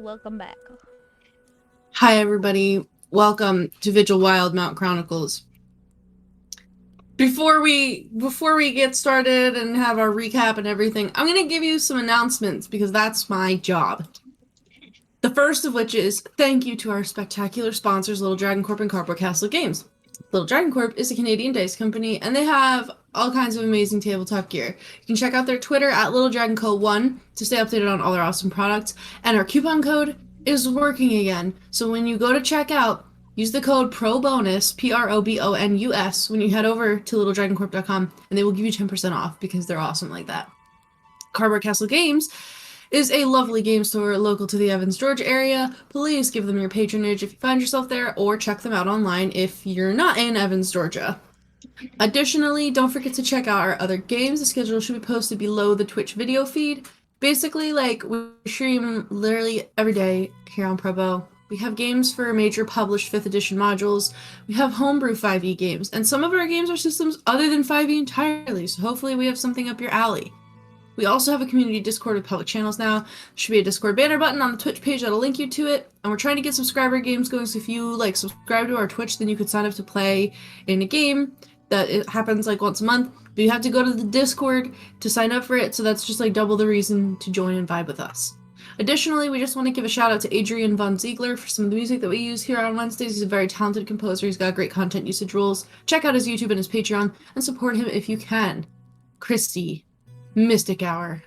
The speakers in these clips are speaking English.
welcome back. Hi everybody, welcome to Vigil Wildemount Chronicles. Before we get started and have our recap and everything, I'm going to give you some announcements because that's my job. The first of which is thank you to our spectacular sponsors, Little Dragon Corp and Cardboard Castle Games. Little Dragon Corp is a Canadian dice company, and they have all kinds of amazing tabletop gear. You can check out their Twitter at LittleDragonCo1 to stay updated on all their awesome products, and our coupon code is working again. So when you go to checkout, use the code PROBONUS, PROBONUS, when you head over to littledragoncorp.com, and they will give you 10% off because they're awesome like that. Cardboard Castle Games is a lovely game store local to the Evans, Georgia area. Please give them your patronage if you find yourself there, or check them out online if you're not in Evans, Georgia. Additionally, don't forget to check out our other games. The schedule should be posted below the Twitch video feed. Basically, we stream literally every day here on Probo. We have games for major published 5th edition modules. We have homebrew 5e games, and some of our games are systems other than 5e entirely, so hopefully we have something up your alley. We also have a community Discord with public channels now. There should be a Discord banner button on the Twitch page that'll link you to it. And we're trying to get subscriber games going, so if you subscribe to our Twitch, then you could sign up to play in a game that it happens once a month. But you have to go to the Discord to sign up for it, so that's just double the reason to join and vibe with us. Additionally, we just want to give a shout out to Adrian Von Ziegler for some of the music that we use here on Wednesdays. He's a very talented composer. He's got great content usage rules. Check out his YouTube and his Patreon and support him if you can. Kristy, MysticHour.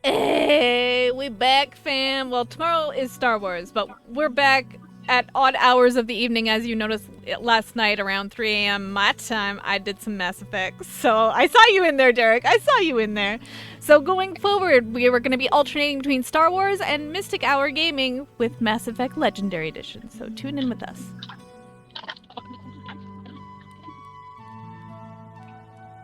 Hey, we back, fam. Well, tomorrow is Star Wars, but we're back at odd hours of the evening. As you noticed last night around 3 a.m. my time, I did some Mass Effect. So I saw you in there, Derek. I saw you in there. So going forward, we were going to be alternating between Star Wars and MysticHour Gaming with Mass Effect Legendary Edition. So tune in with us.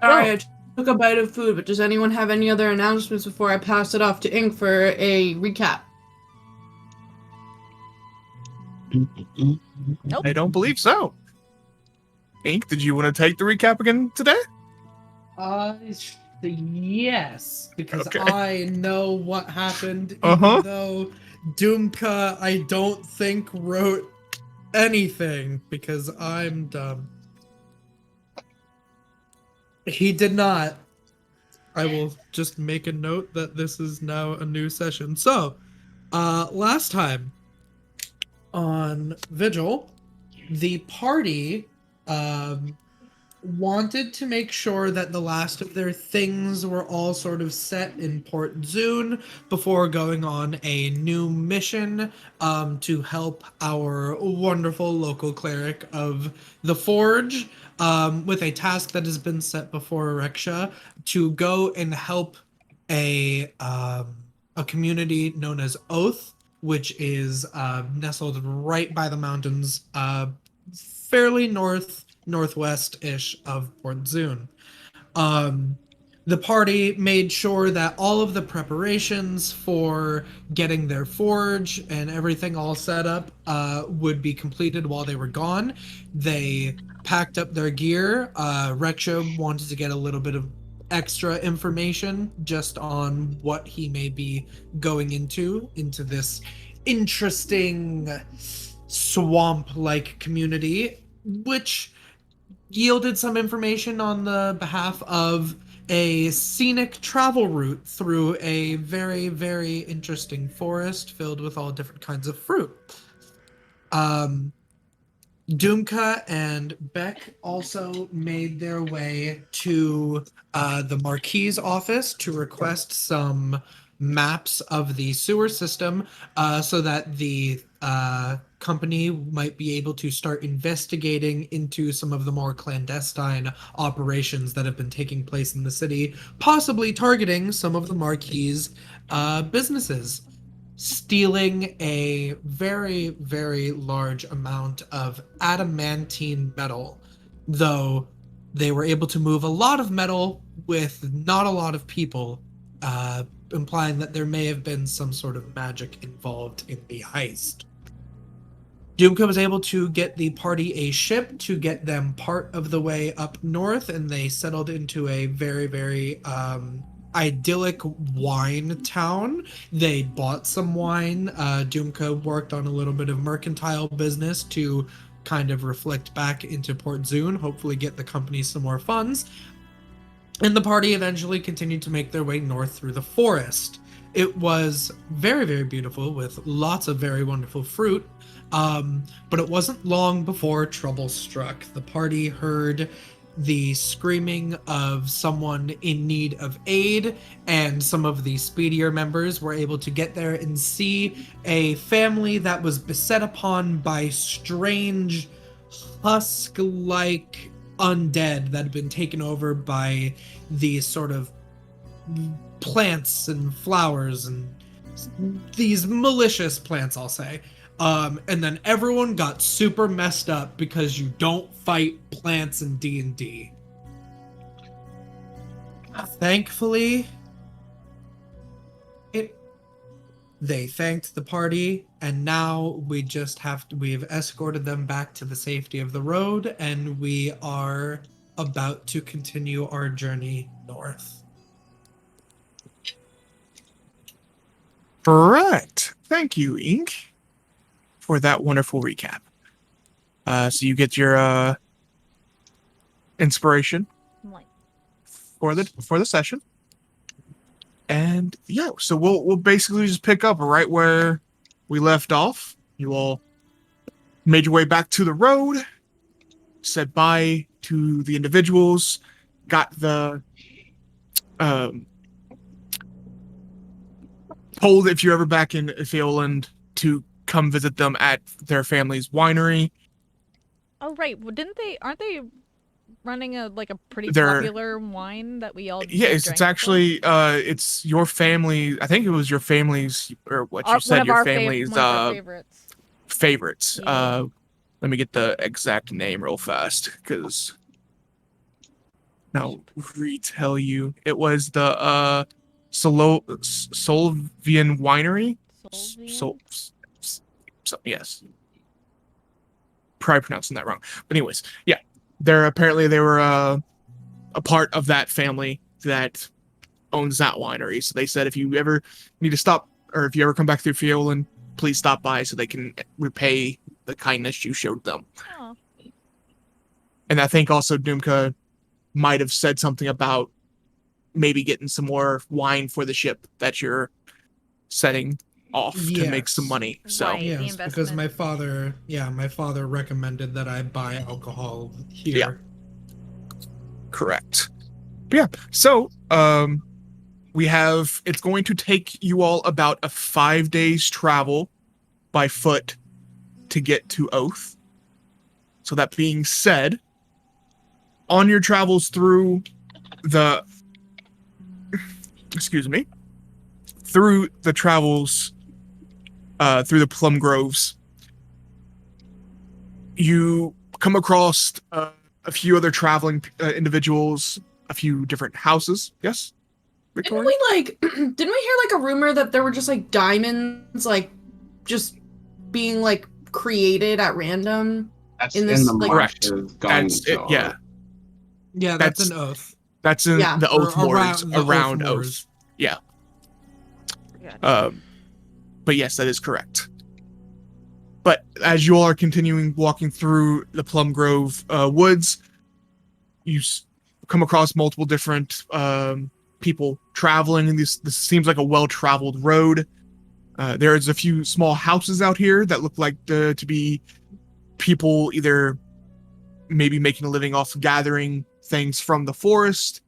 Alright, I took a bite of food, but does anyone have any other announcements before I pass it off to Ink for a recap? Nope. I don't believe so. Ink, did you want to take the recap again today? Yes, because Okay. I know what happened, even though Dumka, I don't think, wrote anything, because I'm dumb. He did not. I will just make a note that this is now a new session. So, last time on Vigil, the party wanted to make sure that the last of their things were all sort of set in Port Zoon before going on a new mission to help our wonderful local cleric of the Forge with a task that has been set before Reksha to go and help a community known as Oath, which is nestled right by the mountains, fairly northwest-ish of Port Zoon. The party made sure that all of the preparations for getting their forge and everything all set up would be completed while they were gone. They packed up their gear. Reksha wanted to get a little bit of extra information just on what he may be going into this interesting swamp-like community, which yielded some information on the behalf of a scenic travel route through a very, very interesting forest filled with all different kinds of fruit. Dumka and Beck also made their way to the Marquis's office to request some maps of the sewer system so that the company might be able to start investigating into some of the more clandestine operations that have been taking place in the city, possibly targeting some of the Marquis's businesses. Stealing a very, very large amount of adamantine metal, though they were able to move a lot of metal with not a lot of people, implying that there may have been some sort of magic involved in the heist. Dumka was able to get the party a ship to get them part of the way up north, and they settled into a very, very idyllic wine town. They bought some wine. Dumka worked on a little bit of mercantile business to kind of reflect back into Port Zoon, hopefully get the company some more funds. And the party eventually continued to make their way north through the forest. It was very, very beautiful with lots of very wonderful fruit. But it wasn't long before trouble struck. The party heard the screaming of someone in need of aid, and some of the speedier members were able to get there and see a family that was beset upon by strange husk-like undead that had been taken over by these sort of plants and flowers and these malicious plants, I'll say. And then everyone got super messed up because you don't fight plants in D&D. Thankfully, they thanked the party, and now we've escorted them back to the safety of the road, and we are about to continue our journey north. Correct. Thank you, Ink, for that wonderful recap. So you get your inspiration for the session, and yeah, so we'll basically just pick up right where we left off. You all made your way back to the road, said bye to the individuals, got the told if you're ever back in Fioland to come visit them at their family's winery. Oh right, well, aren't they running a pretty They're- popular wine that we all Yes, drank it's actually it's your family. I think it was your family's, or what you said, your family's one of our favorites. favorites. Yeah. Let me get the exact name real fast, because I'll retell you. It was the Solvian Winery. Yes. Probably pronouncing that wrong. But anyways, yeah. They were a part of that family that owns that winery. So they said if you ever need to stop, or if you ever come back through Fioland, please stop by so they can repay the kindness you showed them. Aw. And I think also Dumka might have said something about maybe getting some more wine for the ship that you're setting off to make some money. So Right. the Yes, because investment. my father recommended that I buy alcohol here. correct. But yeah. So it's going to take you all about a 5 days travel by foot to get to Oath. So that being said, on your travels through the through the plum groves, you come across a few other traveling individuals, a few different houses. Yes, Victoria? Didn't we hear like a rumor that there were just like diamonds like just being like created at random? That's In in, this, the like- marshes. That's it. Yeah, Yeah, that's an oath. that's in Yeah. the Oath Or Moors, the around Oath. Moors. Yeah. Gotcha. But yes, that is correct. But as you all are continuing walking through the Plum Grove woods, you come across multiple different people traveling, and this seems like a well-traveled road. There's a few small houses out here that look like to be people either maybe making a living off gathering things from the forest,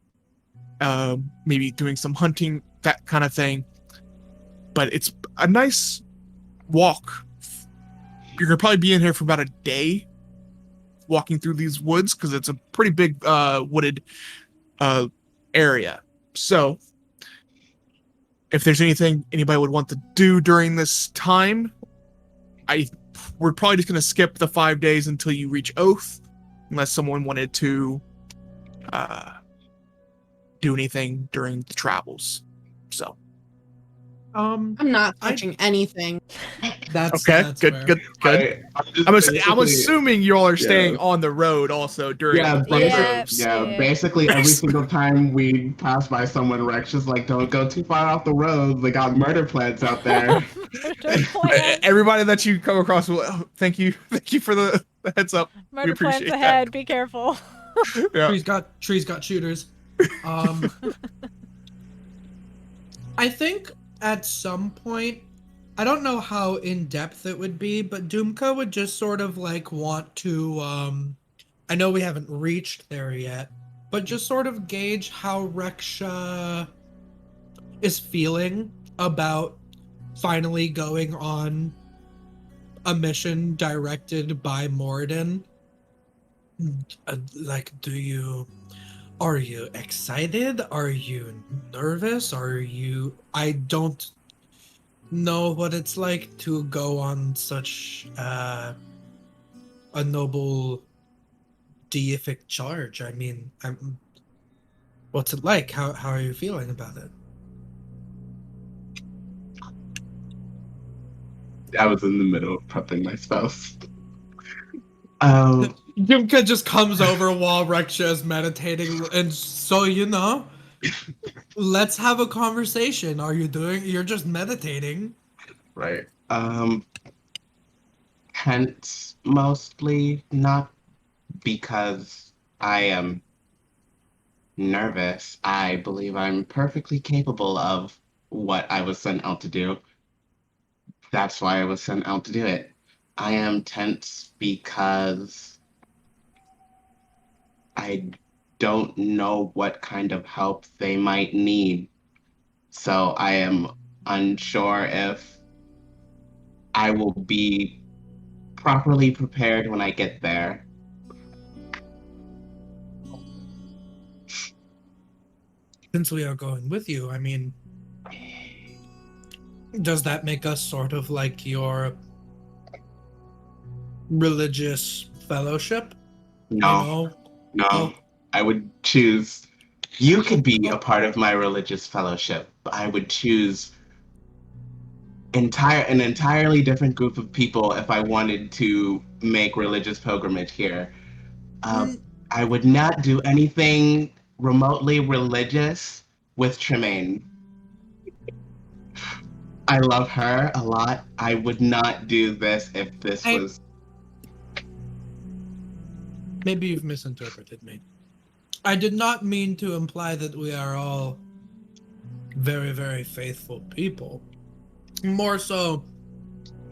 maybe doing some hunting, that kind of thing. But it's a nice walk. You're gonna probably be in here for about a day walking through these woods, because it's a pretty big wooded area. So if there's anything anybody would want to do during this time, we're probably just gonna skip the 5 days until you reach Oath, unless someone wanted to do anything during the travels. So Um, I'm not I- touching anything. that's Okay, that's good, fair. good, good. I'm basically- assuming you all are staying yeah. on the road also during Yeah, the plum Yeah, groves. yeah. yeah. Basically, every single time we pass by someone, Rex is like, "Don't go too far off the road. They got murder plants out there." Murder plants. Everybody that you come across will. Oh, thank you for the heads up. Murder plants appreciate that. ahead. Be careful. Yeah. Trees got shooters. I think at some point, I don't know how in depth it would be, but Dumka would just sort of like want to. I know we haven't reached there yet, but just sort of gauge how Reksha is feeling about finally going on a mission directed by Morden. Like, are you excited? Are you nervous? I don't know what it's like to go on such a noble deific charge. I mean, what's it like? How are you feeling about it? I was in the middle of prepping my spouse. Dumka just comes over while Reksha is meditating, and so let's have a conversation. You're just meditating. Right. Hence, mostly not because I am nervous. I believe I'm perfectly capable of what I was sent out to do. That's why I was sent out to do it. I am tense because I don't know what kind of help they might need. So I am unsure if I will be properly prepared when I get there. Since we are going with you, I mean, does that make us sort of like your religious fellowship? No, no. Oh. I would choose. You could be a part of my religious fellowship. I would choose an entirely different group of people if I wanted to make religious pilgrimage here. I would not do anything remotely religious with Tremayne. I love her a lot. I would not do this if this was. Maybe you've misinterpreted me. I did not mean to imply that we are all very, very faithful people. More so,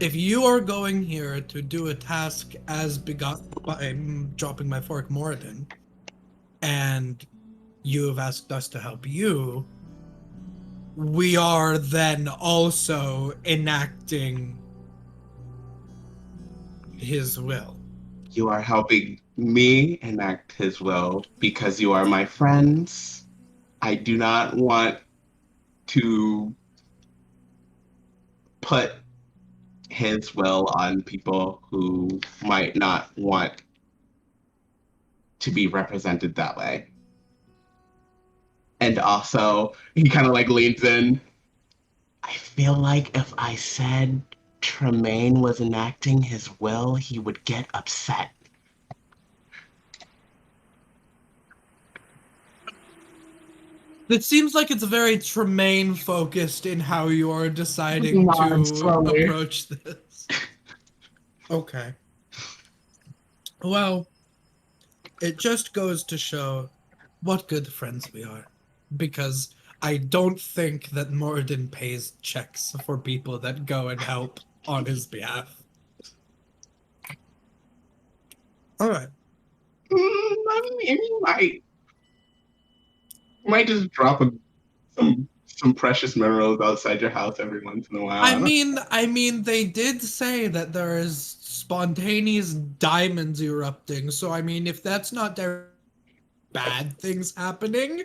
if you are going here to do a task as begot by dropping my fork Morden, and you have asked us to help you, we are then also enacting his will. You are helping me enact his will because you are my friends. I do not want to put his will on people who might not want to be represented that way. And also, he kind of like leans in. I feel like if I said Tremayne was enacting his will, he would get upset. It seems like it's very Tremayne focused in how you are deciding to slowly. approach this. Okay. Well, it just goes to show what good friends we are. Because I don't think that Morden pays checks for people that go and help on his behalf. Alright. I mean, you might just drop some precious minerals outside your house every once in a while. I mean, they did say that there is spontaneous diamonds erupting. So, I mean, if that's not their bad things happening,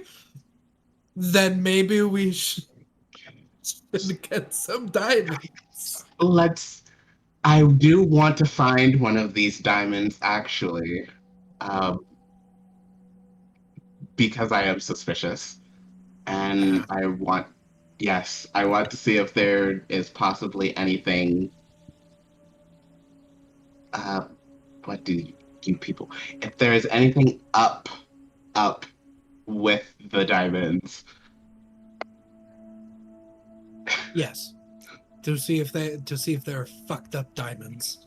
then maybe we should get some diamonds. I do want to find one of these diamonds, actually. Because I am suspicious. And I want Yes, I want to see if there is possibly anything. What do you people? If there is anything up with the diamonds. Yes. To see if there are fucked up diamonds.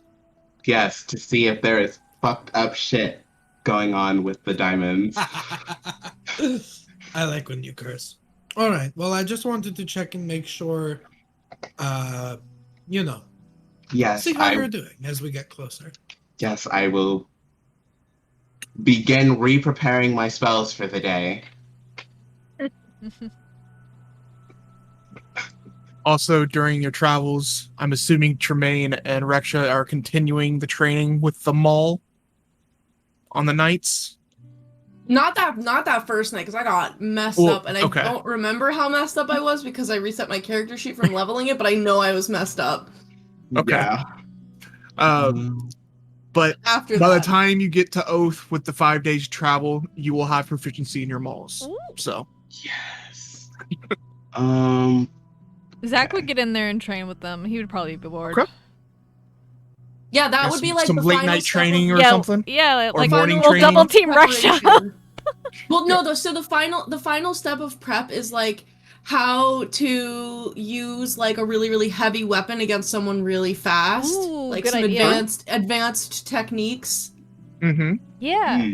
Yes, to see if there is fucked up shit going on with the diamonds. I like when you curse. All right. Well, I just wanted to check and make sure, Yes, see how you're doing as we get closer. Yes, I will begin re-preparing my spells for the day. Also, during your travels, I'm assuming Tremayne and Reksha are continuing the training with the mall on the nights. Not that first night, because I got messed up, and I don't remember how messed up I was because I reset my character sheet from leveling it, but I know I was messed up. Okay. Yeah. But After by that, the time you get to Oath with the 5 days travel, you will have proficiency in your malls. Ooh. So. Yes. Zach would get in there and train with them. He would probably be bored. Okay. yeah, that would be like some the late final night step training of, or something. Yeah, Or like morning we'll training. double team Reksha. preparation. Well, no, so the final step of prep is like how to use like a really, really heavy weapon against someone really fast. Ooh, like good some idea. advanced techniques. Mm-hmm. Yeah.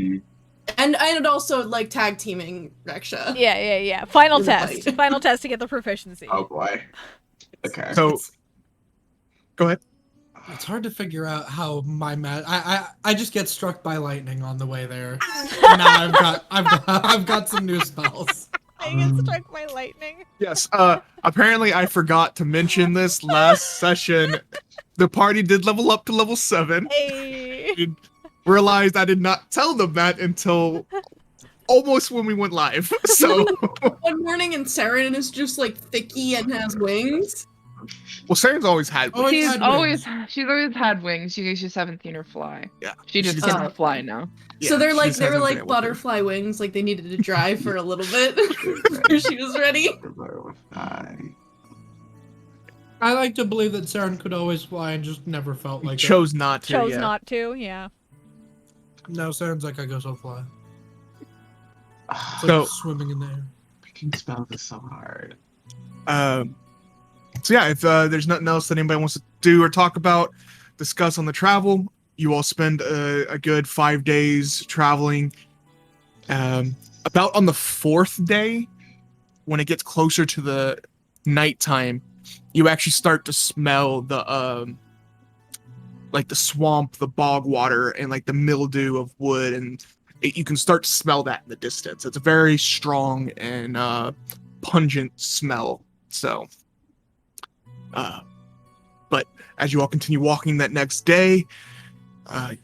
And also like tag teaming Reksha. Yeah. Final In the test. fight. Final test to get the proficiency. Oh boy. Okay. So, go ahead. It's hard to figure out how my I just get struck by lightning on the way there. Now I've got some new spells. I get struck by lightning. Yes. Apparently, I forgot to mention this last session. The party did level up to level 7. Hey. Realized I did not tell them that until almost when we went live. So, One morning and Saren is just like thicky and has wings. well, Saren's always had. Oh, wings. She's always had wings. She's 17 or fly. Yeah. She just She's- cannot fly now. So they were she just hasn't been like able to. butterfly wings, like they needed to dry for a little bit before she was ready. I like to believe that Saren could always fly and just never felt like Chose not to. Chose yeah. not to, yeah. it. No, Saren's like, I guess I'll fly. It's So- like swimming in the air. Making spell this so hard. So yeah, if there's nothing else that anybody wants to do or talk about, discuss on the travel, you all spend a good 5 days traveling. About on the 4th day, when it gets closer to the nighttime, you actually start to smell the like the swamp, the bog water, and like the mildew of wood, and you can start to smell that in the distance. It's a very strong and pungent smell. So, but as you all continue walking that next day,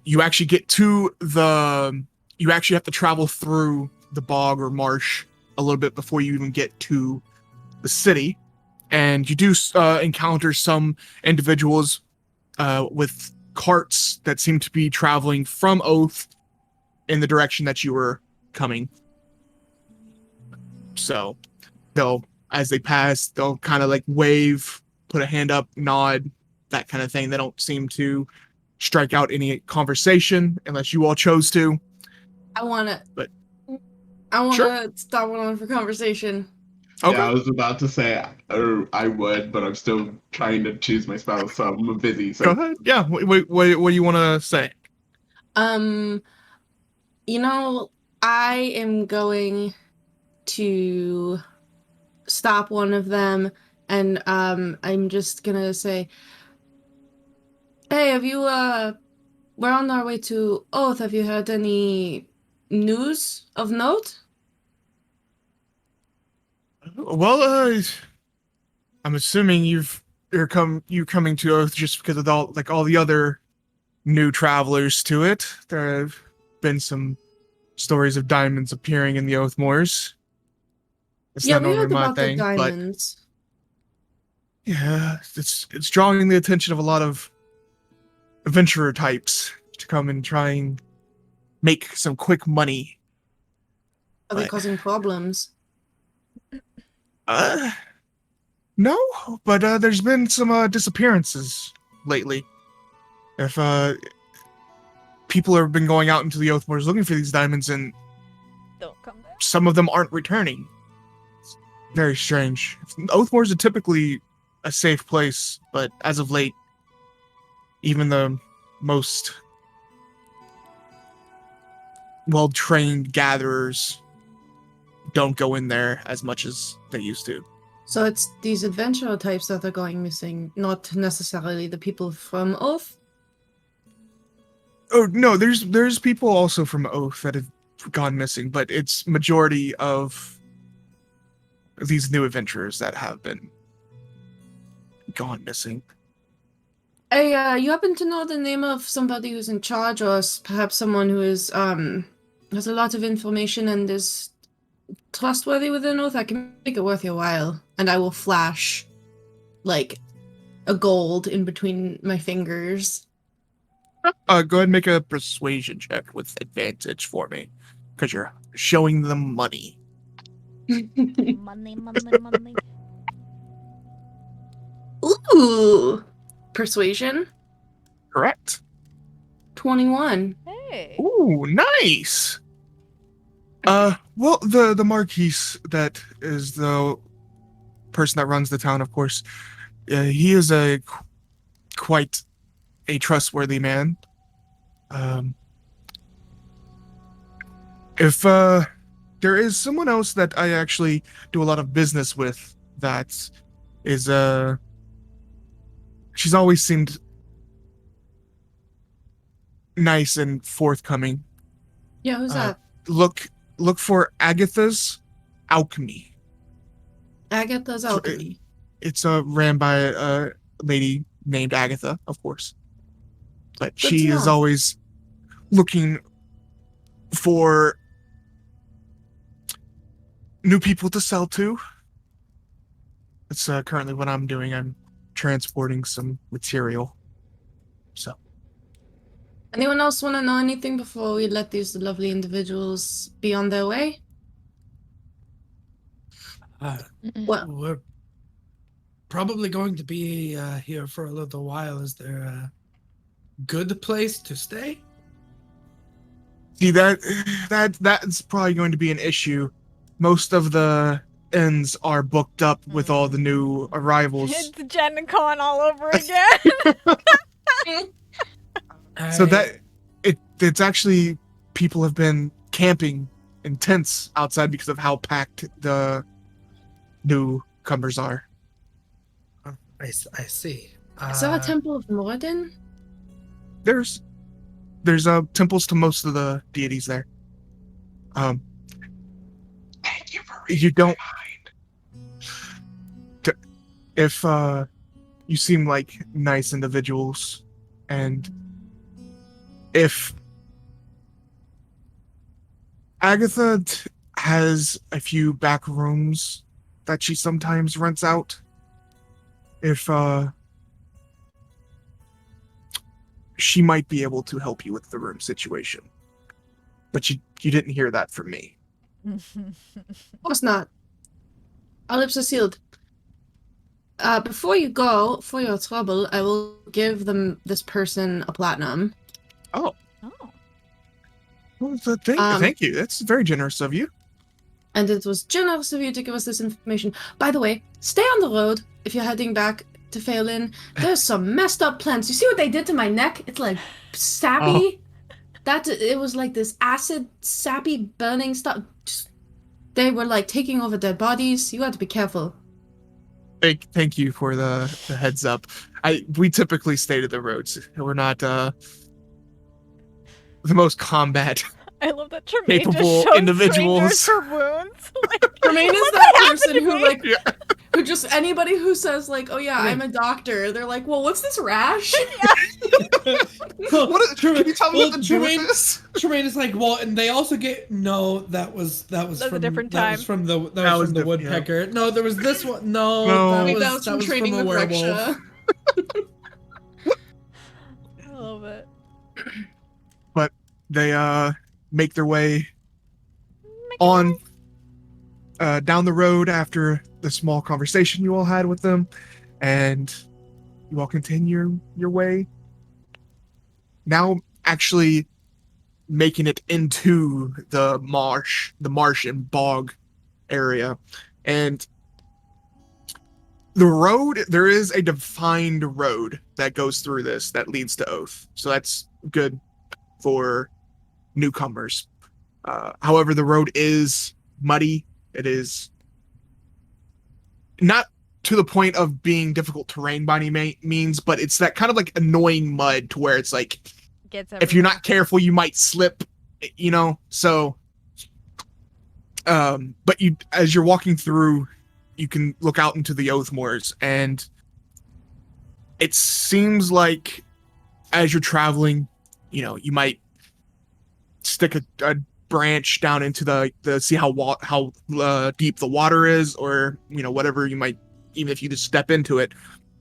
you actually get to the. You actually have to travel through the bog or marsh a little bit before you even get to the city, and you do encounter some individuals with carts that seem to be traveling from Oath in the direction that you were coming. So as they pass, they'll kind of like wave, put a hand up, nod, that kind of thing. They don't seem to strike out any conversation unless you all chose to. I want But- to stop one on for conversation. Okay. Yeah, I was about to say I would, but I'm still trying to choose my spell, so I'm busy. So Go ahead. Yeah. What do you want to say? I am going to stop one of them, and I'm just gonna say, hey, have you we're on our way to Oath. Have you heard any news of note? Well, I'm assuming you're coming to Oath just because of all the other new travelers to it. There have been some stories of diamonds appearing in the Oath Moors. It's Yeah, not we normally heard my about the thing, but diamonds. yeah, it's drawing the attention of a lot of adventurer types to come and try and make some quick money. Are they Right. causing problems? No, but there's been some disappearances lately. If people have been going out into the Oathmoors looking for these diamonds, and Don't come back. some of them aren't returning. It's very strange. Oathmoors are typically a safe place, but as of late, even the most well-trained gatherers don't go in there as much as they used to. So it's these adventurer types that are going missing, not necessarily the people from Oath. Oh no, there's people also from Oath that have gone missing, but it's majority of these new adventurers that have been gone missing. Hey, you happen to know the name of somebody who's in charge, or perhaps someone who is has a lot of information and is trustworthy within Oath? I can make it worth your while, and I will flash like a gold in between my fingers. Go ahead and make a persuasion check with advantage for me, because you're showing them money. Money, money, money. Ooh, persuasion Correct. 21. Hey. Ooh, nice. Well, the Marquise that is the person that runs the town, of course, he is quite a trustworthy man. If there is someone else that I actually do a lot of business with, that is she's always seemed nice and forthcoming. Yeah, who's that? Look for Agatha's Alchemy. Agatha's Alchemy. It's ran by a lady named Agatha, of course. But Good she to is know. always looking for new people to sell to. That's currently what I'm doing. I'm transporting some material. So, Anyone else want to know anything before we let these lovely individuals be on their way? Well, We're probably going to be here for a little while. Is there a good place to stay? see that's probably going to be an issue. Most of the inns are booked up with all the new arrivals. It's Gen Con all over again. So that it's actually, people have been camping in tents outside because of how packed the newcomers are. I see. is there a Temple of Moradin? There's temples to most of the deities there. Thank you for You don't. mind. If you seem like nice individuals, and if Agatha has a few back rooms that she sometimes rents out, if she might be able to help you with the room situation. But you didn't hear that from me. Of course not. Our lips are sealed. Before you go, for your trouble, I will give this person a platinum. Oh, Oh. well, thank you. That's very generous of you. And it was generous of you to give us this information. By the way, stay on the road if you're heading back to Phelan. There's some messed up plants. You see what they did to my neck? It's like sappy. It was like this acid, sappy, burning stuff. They were like taking over dead bodies. You had to be careful. Thank you for the heads up. We typically stay to the roads. We're not the most combat. I love that Tremayne Capable just shows individuals. strangers her wounds. Like, Tremaine is what that happened person to who me? like Yeah. who just anybody who says like, oh yeah, I'm a doctor. They're like, well, what's this rash? Can you tell me what to do with Tremayne- this? Tremayne is like, well, and they also get that was was a from different that time. was from the That was from the different, yeah. woodpecker. No, there was this one. No, No. Maybe that was from training a with werewolf. Reksha. I love it. They make their way on down the road after the small conversation you all had with them, and you all continue your way. Now, actually making it into the marsh and bog area. And the road, there is a defined road that goes through this that leads to Oath. So that's good for newcomers. However, the road is muddy. It is not to the point of being difficult terrain by any means, but it's that kind of like annoying mud to where it's like, Gets if you're not careful, you might slip, you know? So, but you, as you're walking through, you can look out into the Oathmoors, and it seems like as you're traveling, you know, you might stick a branch down into the see how deep the water is, or, you know, whatever you might, even if you just step into it,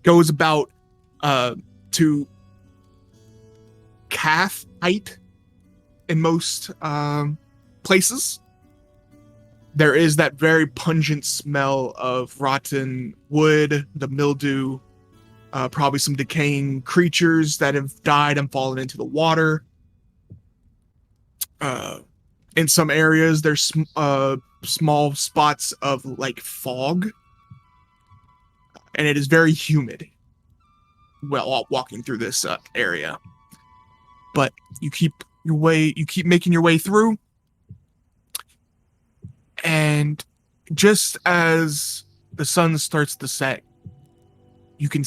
goes about to calf height in most places. There is that very pungent smell of rotten wood, the mildew, probably some decaying creatures that have died and fallen into the water. In some areas, there's small spots of like fog, and it is very humid while walking through this area. But you keep making your way through, and just as the sun starts to set, you can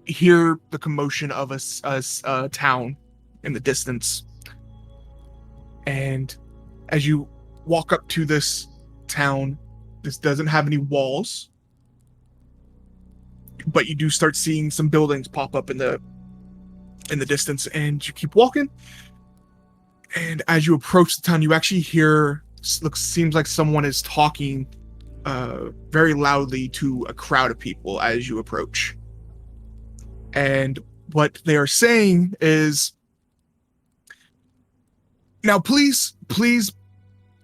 hear the commotion of a town in the distance. And as you walk up to this town, this doesn't have any walls, but you do start seeing some buildings pop up in the distance, and you keep walking. And as you approach the town, you actually hear, seems like someone is talking very loudly to a crowd of people as you approach. And what they are saying is, now please,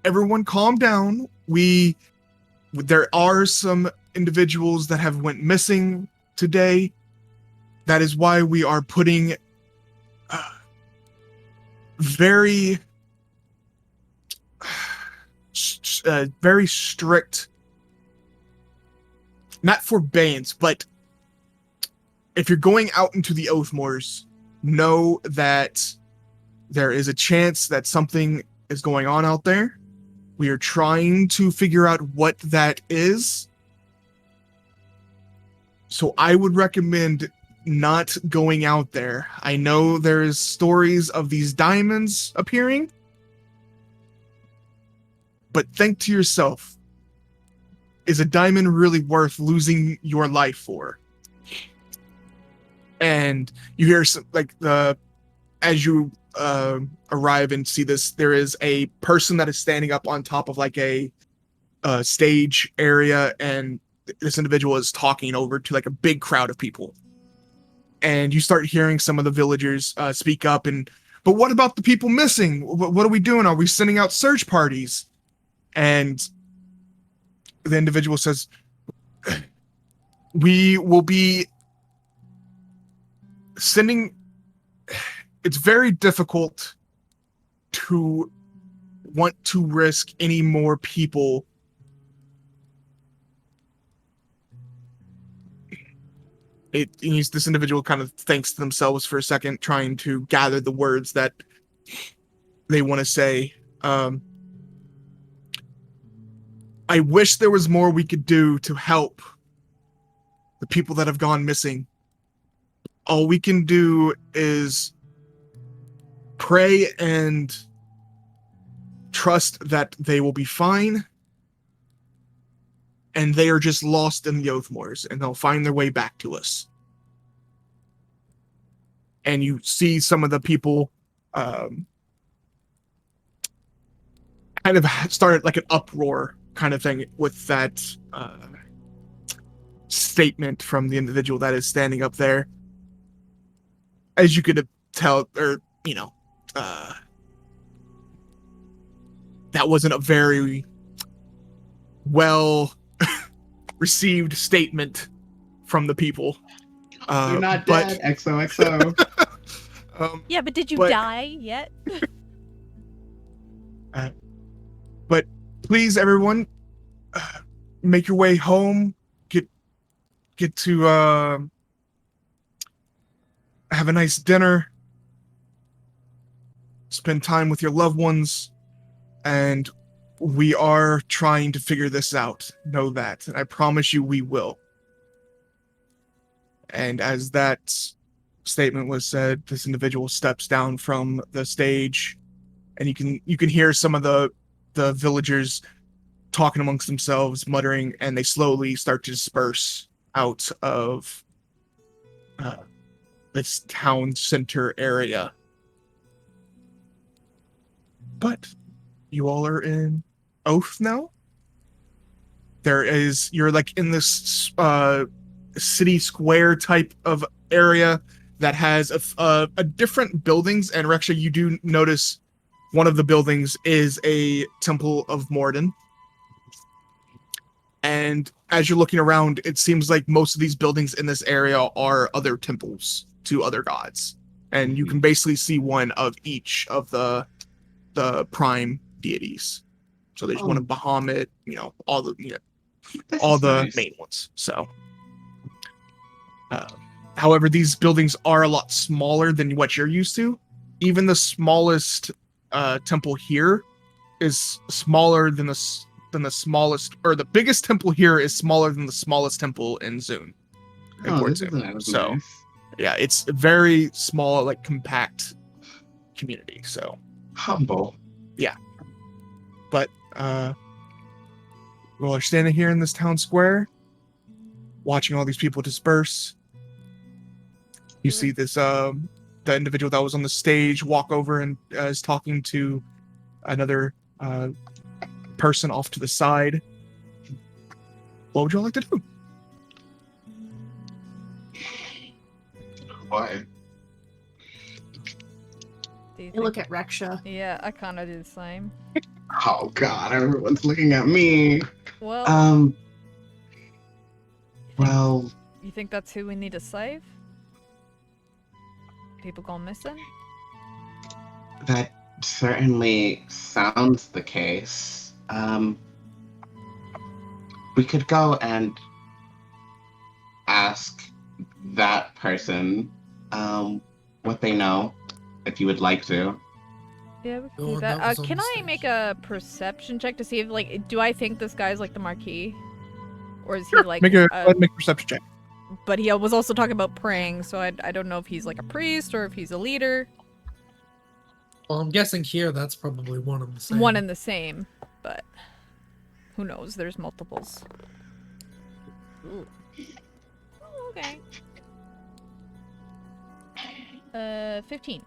everyone calm down. There are some individuals that have went missing today. That is why we are putting very strict, not forbearance, but if you're going out into the Oathmoors, know that there is a chance that something is going on out there. We are trying to figure out what that is. So I would recommend not going out there. I know there's stories of these diamonds appearing, but think to yourself, is a diamond really worth losing your life for? And you hear some, like, as you arrive and see this, there is a person that is standing up on top of like a stage area, and this individual is talking over to like a big crowd of people. And you start hearing some of the villagers speak up, but what about the people missing? What are we doing? Are we sending out search parties? And the individual says, we will be sending. It's very difficult to want to risk any more people. This individual kind of thinks to themselves for a second, trying to gather the words that they want to say. I wish there was more we could do to help the people that have gone missing. All we can do is pray and trust that they will be fine, and they are just lost in the Oathmoors, and they'll find their way back to us. And you see some of the people kind of started like an uproar kind of thing with that statement from the individual that is standing up there. As you could tell, or, you know, that wasn't a very well received statement from the people. You're not but- dead. XOXO. Yeah, but did you But- die yet? But please, everyone, make your way home. Get to have a nice dinner. Spend time with your loved ones, and we are trying to figure this out. Know that, and I promise you, we will. And as that statement was said, this individual steps down from the stage, and you can hear some of the villagers talking amongst themselves, muttering, and they slowly start to disperse out of this town center area. But you all are in Oath now. You're like in this city square type of area that has a different buildings, and Reksha, you do notice one of the buildings is a Temple of Morden. And as you're looking around, it seems like most of these buildings in this area are other temples to other gods. And you can basically see one of each of the prime deities. So there's one of Bahamut, all the Nice. main ones. So however, these buildings are a lot smaller than what you're used to. Even the smallest temple here is smaller than the smallest, or the biggest temple here is smaller than the smallest temple in Zoon. In Port Zoon. So yeah, it's a very small, like compact community. So humble. Yeah. But we're standing here in this town square, watching all these people disperse. You see this the individual that was on the stage walk over and is talking to another person off to the side. What would you all like to do? Why? Do you I look think- at Reksha. Yeah, I kind of do the same. Oh God, everyone's looking at me. Well, Well, you think that's who we need to save? People gone missing? that certainly sounds the case. We could go and ask that person what they know, if you would like to. Yeah, we can Oh, do that. that was on Can the I stage. make a perception check to see if, like, do I think this guy's like the Marquis? Or is Sure, he like... make a perception check. But he was also talking about praying, so I don't know if he's like a priest or if he's a leader. Well, I'm guessing here that's probably one of the same. One and the same, but who knows? There's multiples. Ooh. Oh, okay. 15.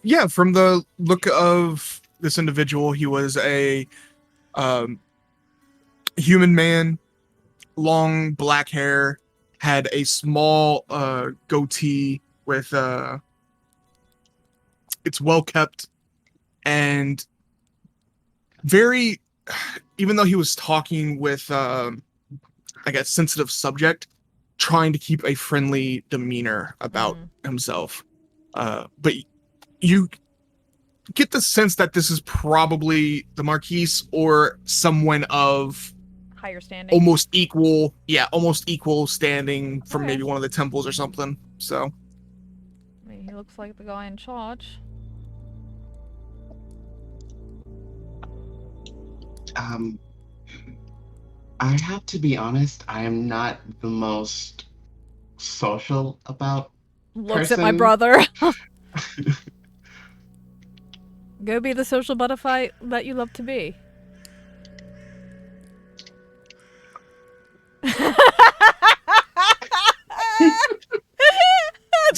Yeah, from the look of this individual, he was a human man, long black hair, had a small goatee with it's well kept, and very, even though he was talking with like a sensitive subject, trying to keep a friendly demeanor about himself. But you get the sense that this is probably the Marquise or someone of Higher standing. almost equal standing from Okay. maybe one of the temples or something. So I mean, he looks like the guy in charge. I have to be honest, I am not the most social about Looks at my person. brother. Go be the social butterfly that you love to be.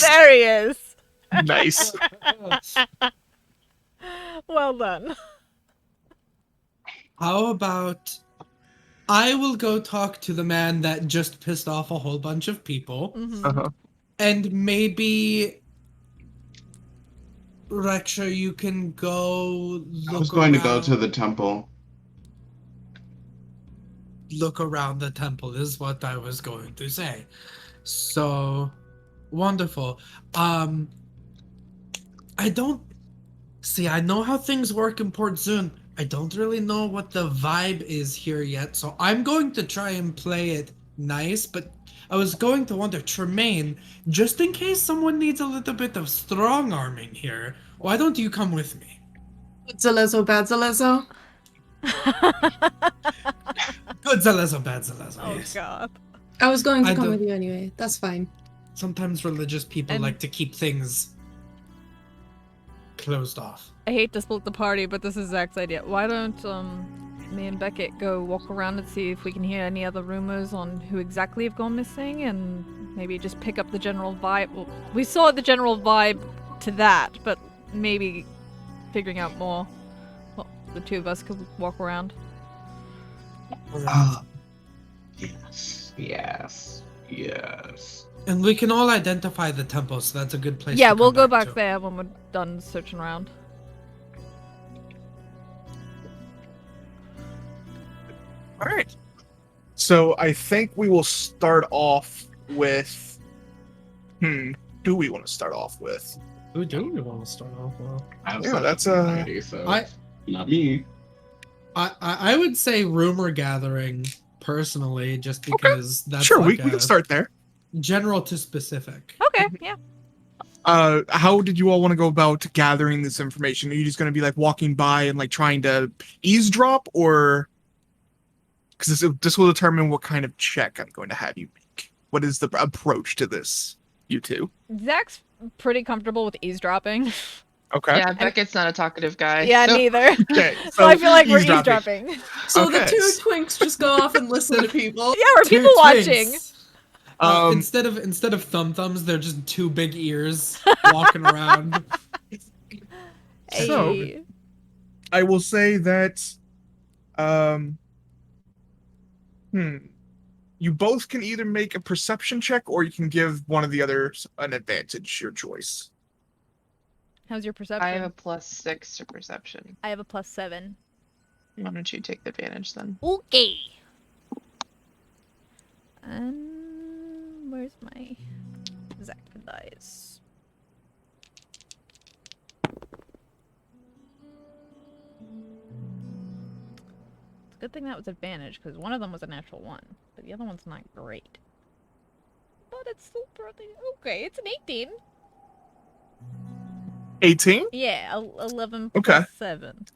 There he is. nice. Well done. How about I will go talk to the man that just pissed off a whole bunch of people, Mhm. Uh-huh. and maybe Reksha, you can go look I was going to go to around. the temple. look around the temple is what I was going to say. So wonderful. I don't see. I know how things work in Port Zoon. I don't really know what the vibe is here yet, so I'm going to try and play it nice. But I was going to wonder, Tremayne, just in case someone needs a little bit of strong arming here, why don't you come with me? Good Zalezo, bad Zalezo. Good Zalezo, bad Zalezo. Oh Yes. god. I was going to I come don't- with you anyway. That's fine. Sometimes religious people And- like to keep things closed off. I hate to split the party, but this is Zach's idea. Why don't me and Beckett go walk around and see if we can hear any other rumors on who exactly have gone missing, and maybe just pick up the general vibe. Well, we saw the general vibe to that, but maybe figuring out more. Well, the two of us could walk around. Yes. And we can all identify the temple, so that's a good place Yeah, to we'll come go back to. there when we're done searching around. All right. So I think we will start off with. Do we want to start off with? Who do we want to start off with? I have Yeah, such that's, anxiety, so I- not me. I would say rumor gathering personally, just because that's Sure, like we can start there. general to specific. Okay, yeah. How did you all want to go about gathering this information? Are you just going to be like walking by and like trying to eavesdrop, or because this will determine what kind of check I'm going to have you make? What is the approach to this, you two? Zach's pretty comfortable with eavesdropping. Okay. Yeah, Beckett's not a talkative guy. Yeah, so- neither. Okay. So I feel like we're eavesdropping. eavesdropping. So the Okay. two twinks just go off and listen to people. Yeah, we're people watching. Instead of thumb thumbs, they're just two big ears walking around. So- Hey. I will say that, you both can either make a perception check, or you can give one of the others an advantage, your choice. How's your perception? I have a +6 to perception. I have a +7. Why don't you take the advantage then? Okay. Where's my Zach dice? It's a good thing that was advantage, because one of them was a natural 1, but the other one's not great. But it's still pretty okay. It's an 18. 18? Yeah, 11 Okay. plus 7.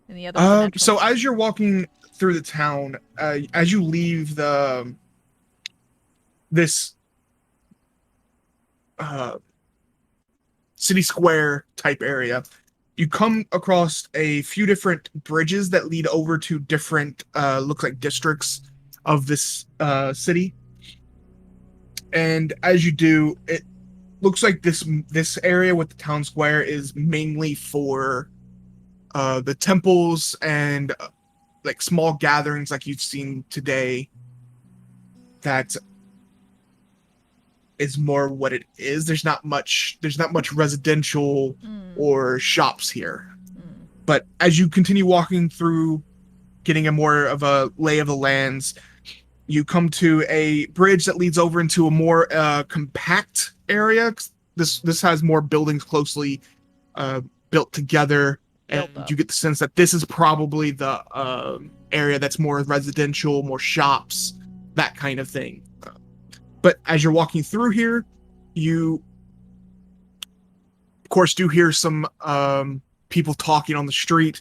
And the other one's a natural So 1. as you're walking through the town, as you leave this city square type area, you come across a few different bridges that lead over to different look like districts of this city. And as you do, it looks like this area with the town square is mainly for the temples and like small gatherings like you've seen today. That is more what it is. There's not much residential or shops here. But as you continue walking through, getting a more of a lay of the lands, you come to a bridge that leads over into a more compact area. This has more buildings closely built together, and Built up. you get the sense that this is probably the area that's more residential, more shops, that kind of thing. But as you're walking through here, you, of course, do hear some people talking on the street,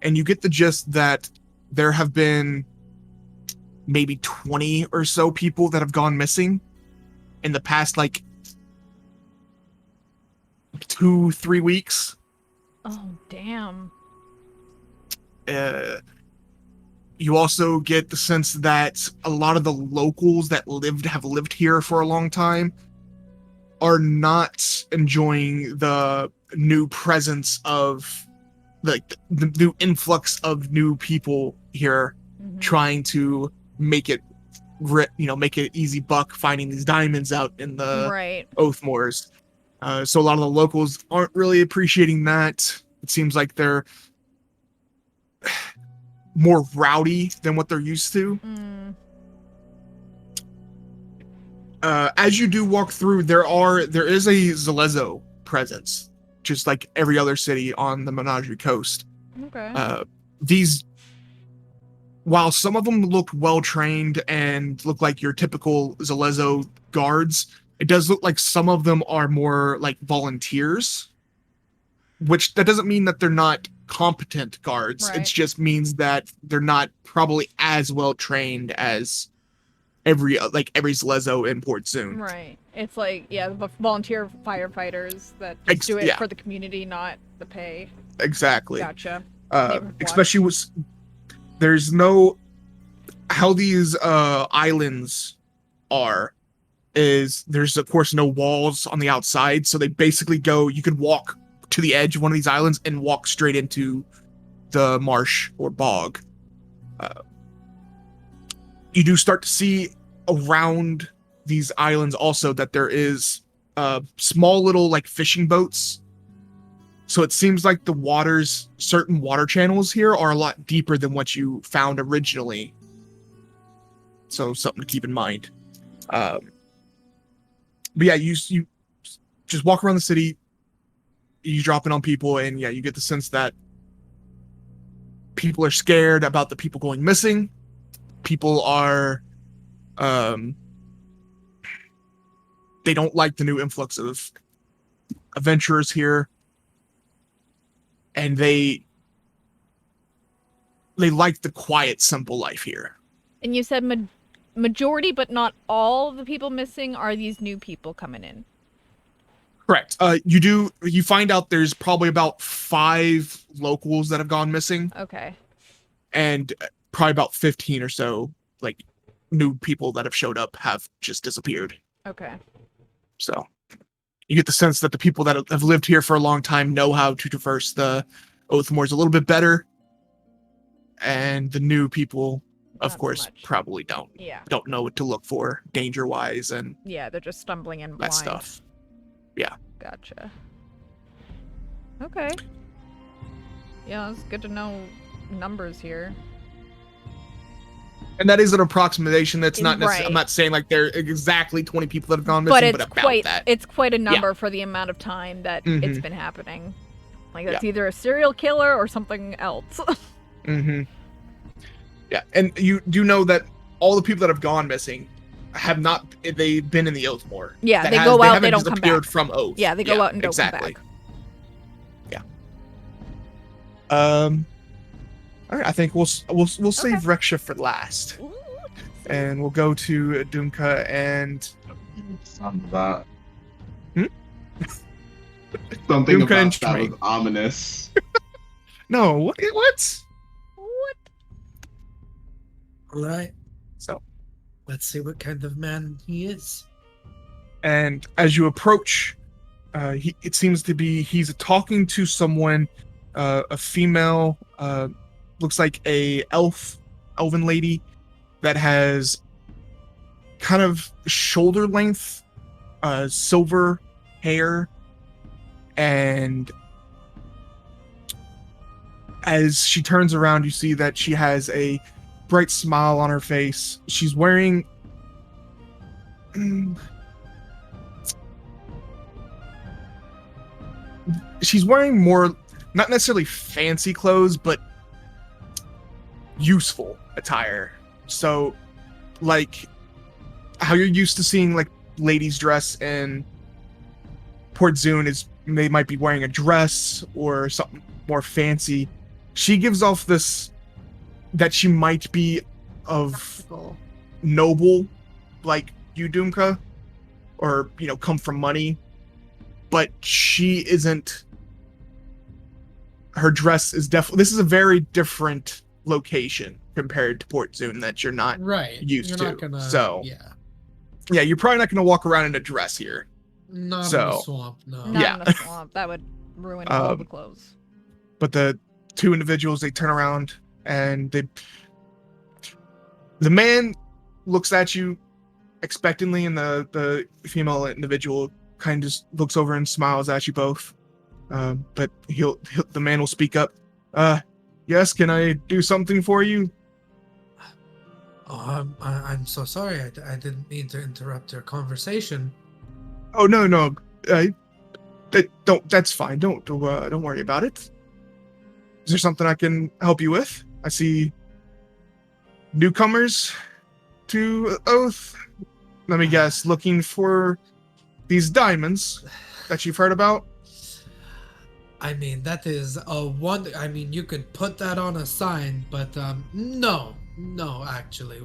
and you get the gist that there have been maybe 20 or so people that have gone missing in the past, like 2-3 weeks. Oh, damn. You also get the sense that a lot of the locals that have lived here for a long time are not enjoying the new presence of the new influx of new people here, Mhm. trying to make it easy buck finding these diamonds out in the Right. Oathmoors. So a lot of the locals aren't really appreciating that. It seems like they're more rowdy than what they're used to. Mm. As you do walk through, there is a Zalezo presence, just like every other city on the Menagerie Coast. Okay. These, while some of them look well trained and look like your typical Zalezo guards, it does look like some of them are more like volunteers. Which that doesn't mean that they're not competent guards. Right. It just means that they're not probably as well trained as every Zalezo in Port Zoon. Right. It's like, yeah, the volunteer firefighters that just do it yeah. for the community, not the pay. Exactly. Gotcha. Neighborhood watch. Especially there's no, how these islands are is there's of course no walls on the outside, so they basically you could walk to the edge of one of these islands and walk straight into the marsh or bog. You do start to see around these islands also that there is small little like fishing boats. So it seems like certain water channels here are a lot deeper than what you found originally. So something to keep in mind. But yeah, you just walk around the city, you drop in on people, and yeah, you get the sense that people are scared about the people going missing. People are, they don't like the new influx of adventurers here. And they like the quiet, simple life here. And you said majority, but not all of the people missing are these new people coming in. Correct. You find out there's probably about 5 locals that have gone missing. Okay. And probably about 15 or so, like, new people that have showed up have just disappeared. Okay. So you get the sense that the people that have lived here for a long time know how to traverse the Oathmoors a little bit better. And the new people, of Not so course, much. probably don't know what to look for danger-wise and Yeah, they're just stumbling in blind. that stuff. Yeah. Gotcha. Okay. Yeah, it's good to know numbers here. And that is an approximation. That's not necessarily, Right. I'm not saying like there are exactly 20 people that have gone missing, but about that. It's quite a number for the amount of time that it's Mhm. been happening. Like that's either a serial killer or something else. Mm-hmm. Yeah, and you do know that all the people that have gone missing they've been in the Oathmoor. Yeah, they go out, they don't come disappeared back. from Oath. Yeah, they go out and don't come exactly. back. Yeah. All right, I think we'll save Reksha for last, Ooh. and we'll go to Dumka and Something about Hmm? something Dumka about and that Tremayne. was ominous. no, what? What? All right, So, let's see what kind of man he is. and as you approach, it seems to be he's talking to someone, a female, looks like a elven lady that has kind of shoulder length, silver hair, and as she turns around, you see that she has a bright smile on her face. She's wearing more, not necessarily fancy clothes, but useful attire. So, like how you're used to seeing like ladies dress in Port Zoon is they might be wearing a dress or something more fancy. She gives off this that she might be of Practical. noble, like you, Dumka, or come from money, but she isn't. Her dress is definitely. This is a very different location compared to Port Zoon that you're not Right. used You're to. not gonna, So yeah. you're probably not going to walk around in a dress here. Not in So- the swamp, no. Not Yeah. in the swamp. That would ruin all the clothes. But the 2 individuals, they turn around and the man looks at you expectantly, and the female individual kind of just looks over and smiles at you both. But the man will speak up. Yes, can I do something for you? Oh, I'm so sorry. I didn't mean to interrupt your conversation. Oh, no. That's fine. Don't worry about it. Is there something I can help you with? I see newcomers to Oath. Let me guess, looking for these diamonds that you've heard about? I mean, that is a wonder. I mean, you could put that on a sign, but no, actually,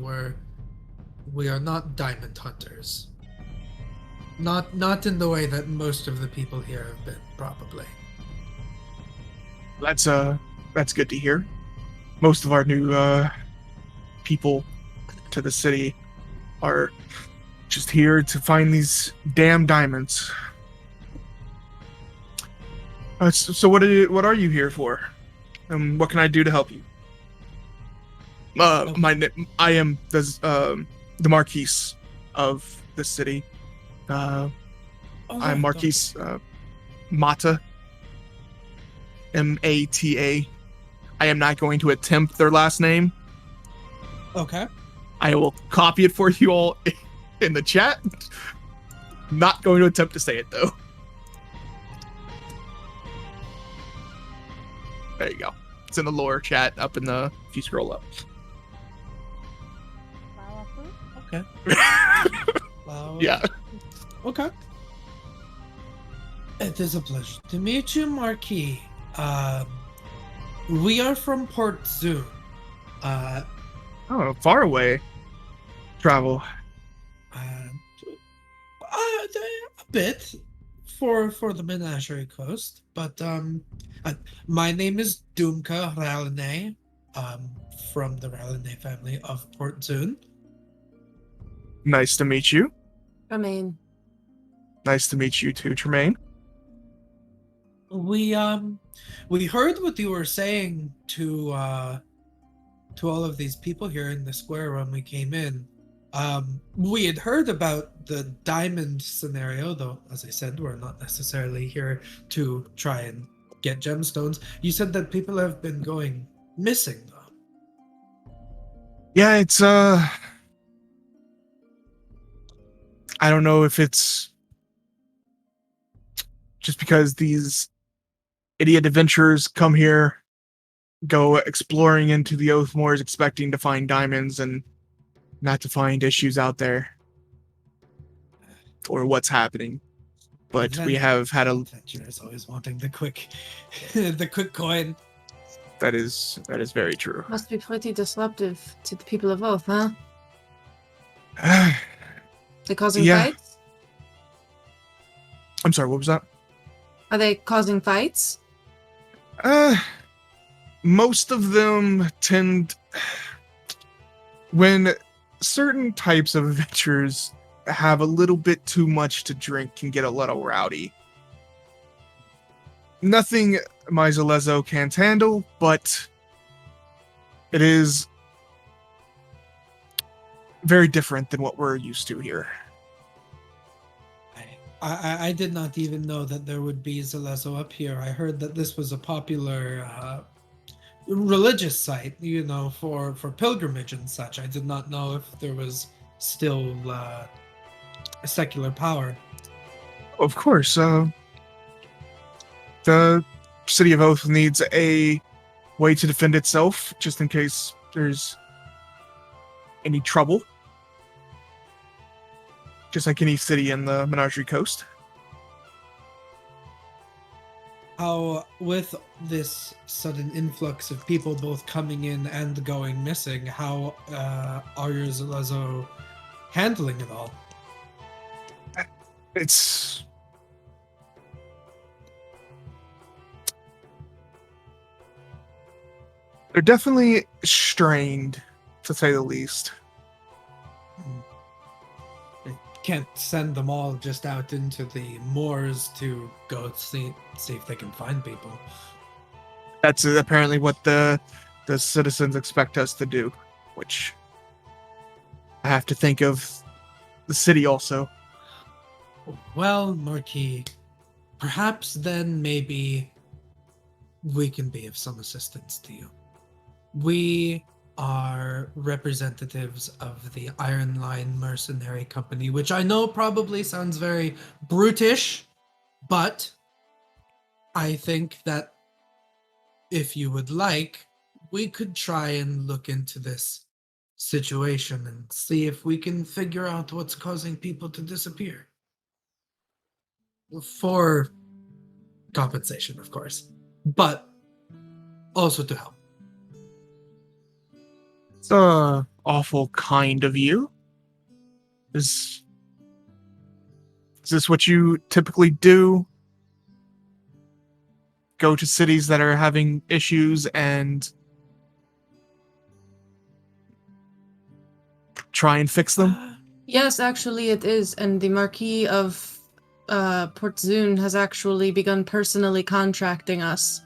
we are not diamond hunters. Not in the way that most of the people here have been, probably. That's good to hear. Most of our new people to the city are just here to find these damn diamonds. So what are you here for? What can I do to help you? I am the Marquise of the city. I'm Marquise Mata. Mata. I am not going to attempt their last name. Okay. I will copy it for you all in the chat. Not going to attempt to say it though. There you go. It's in the lore chat up in the, if you scroll up. Okay. Yeah. Okay. It is a pleasure to meet you, Marquis. We are from Port Zoon. Oh, far away. Travel. A bit for the Menagerie Coast, but my name is Dumka Ralene, from the Ralene family of Port Zoon. Nice to meet you. Tremayne. Nice to meet you too, Tremayne. We heard what you were saying to all of these people here in the square when we came in. We had heard about the diamond scenario, though, as I said, we're not necessarily here to try and get gemstones. You said that people have been going missing, though. Yeah, it's I don't know if it's just because these idiot adventurers come here, go exploring into the Oath Moors expecting to find diamonds and not to find issues out there or what's happening. But we have had a Adventurers always wanting the quick the quick coin. that is very true. Must be pretty disruptive to the people of Oath, huh? They causing Yeah. fights? I'm sorry, what was that? Are they causing fights? Most of them tend, when certain types of adventurers have a little bit too much to drink, can get a little rowdy. Nothing Myzalezo can't handle, but it is very different than what we're used to here. I did not even know that there would be Zalezo up here. I heard that this was a popular religious site, you know, for pilgrimage and such. I did not know if there was still a secular power. Of course, the City of Oath needs a way to defend itself, just in case there's any trouble. Just like any city in the Menagerie Coast. How, with this sudden influx of people both coming in and going missing, how are your Zalezo handling it all? It's... They're definitely strained, to say the least. Can't send them all just out into the moors to go see if they can find people. That's apparently what the citizens expect us to do, which I have to think of the city also. Well, Marquis, perhaps then maybe we can be of some assistance to you. We are representatives of the Iron Line Mercenary Company, which I know probably sounds very brutish, but I think that if you would like, we could try and look into this situation and see if we can figure out what's causing people to disappear. For compensation, of course, but also to help. It's awful kind of you. Is this what you typically do? Go to cities that are having issues and try and fix them? Yes, actually it is, and the Marquis of Port Zoon has actually begun personally contracting us.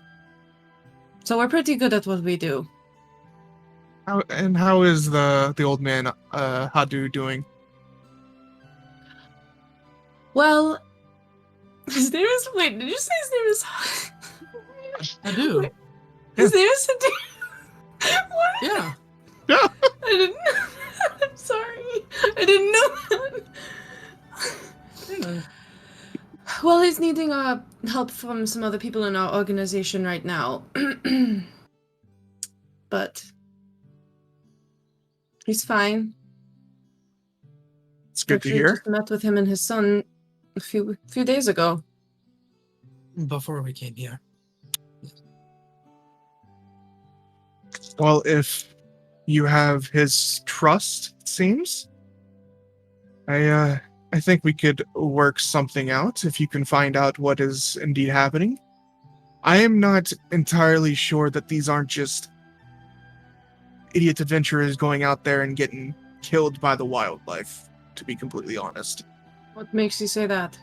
So we're pretty good at what we do. How is the old man Hadu doing? Well, his name is. Wait, did you say his name is? I do. Wait, his name is Hadu. What? Yeah. Yeah. I didn't. I'm sorry. I didn't know that. Well, he's needing help from some other people in our organization right now. But he's fine. It's good to Actually, hear. just met with him and his son a few days ago. Before we came here. Well, if you have his trust, it seems. I think we could work something out if you can find out what is indeed happening. I am not entirely sure that these aren't just idiot adventurers going out there and getting killed by the wildlife, to be completely honest. What makes you say that?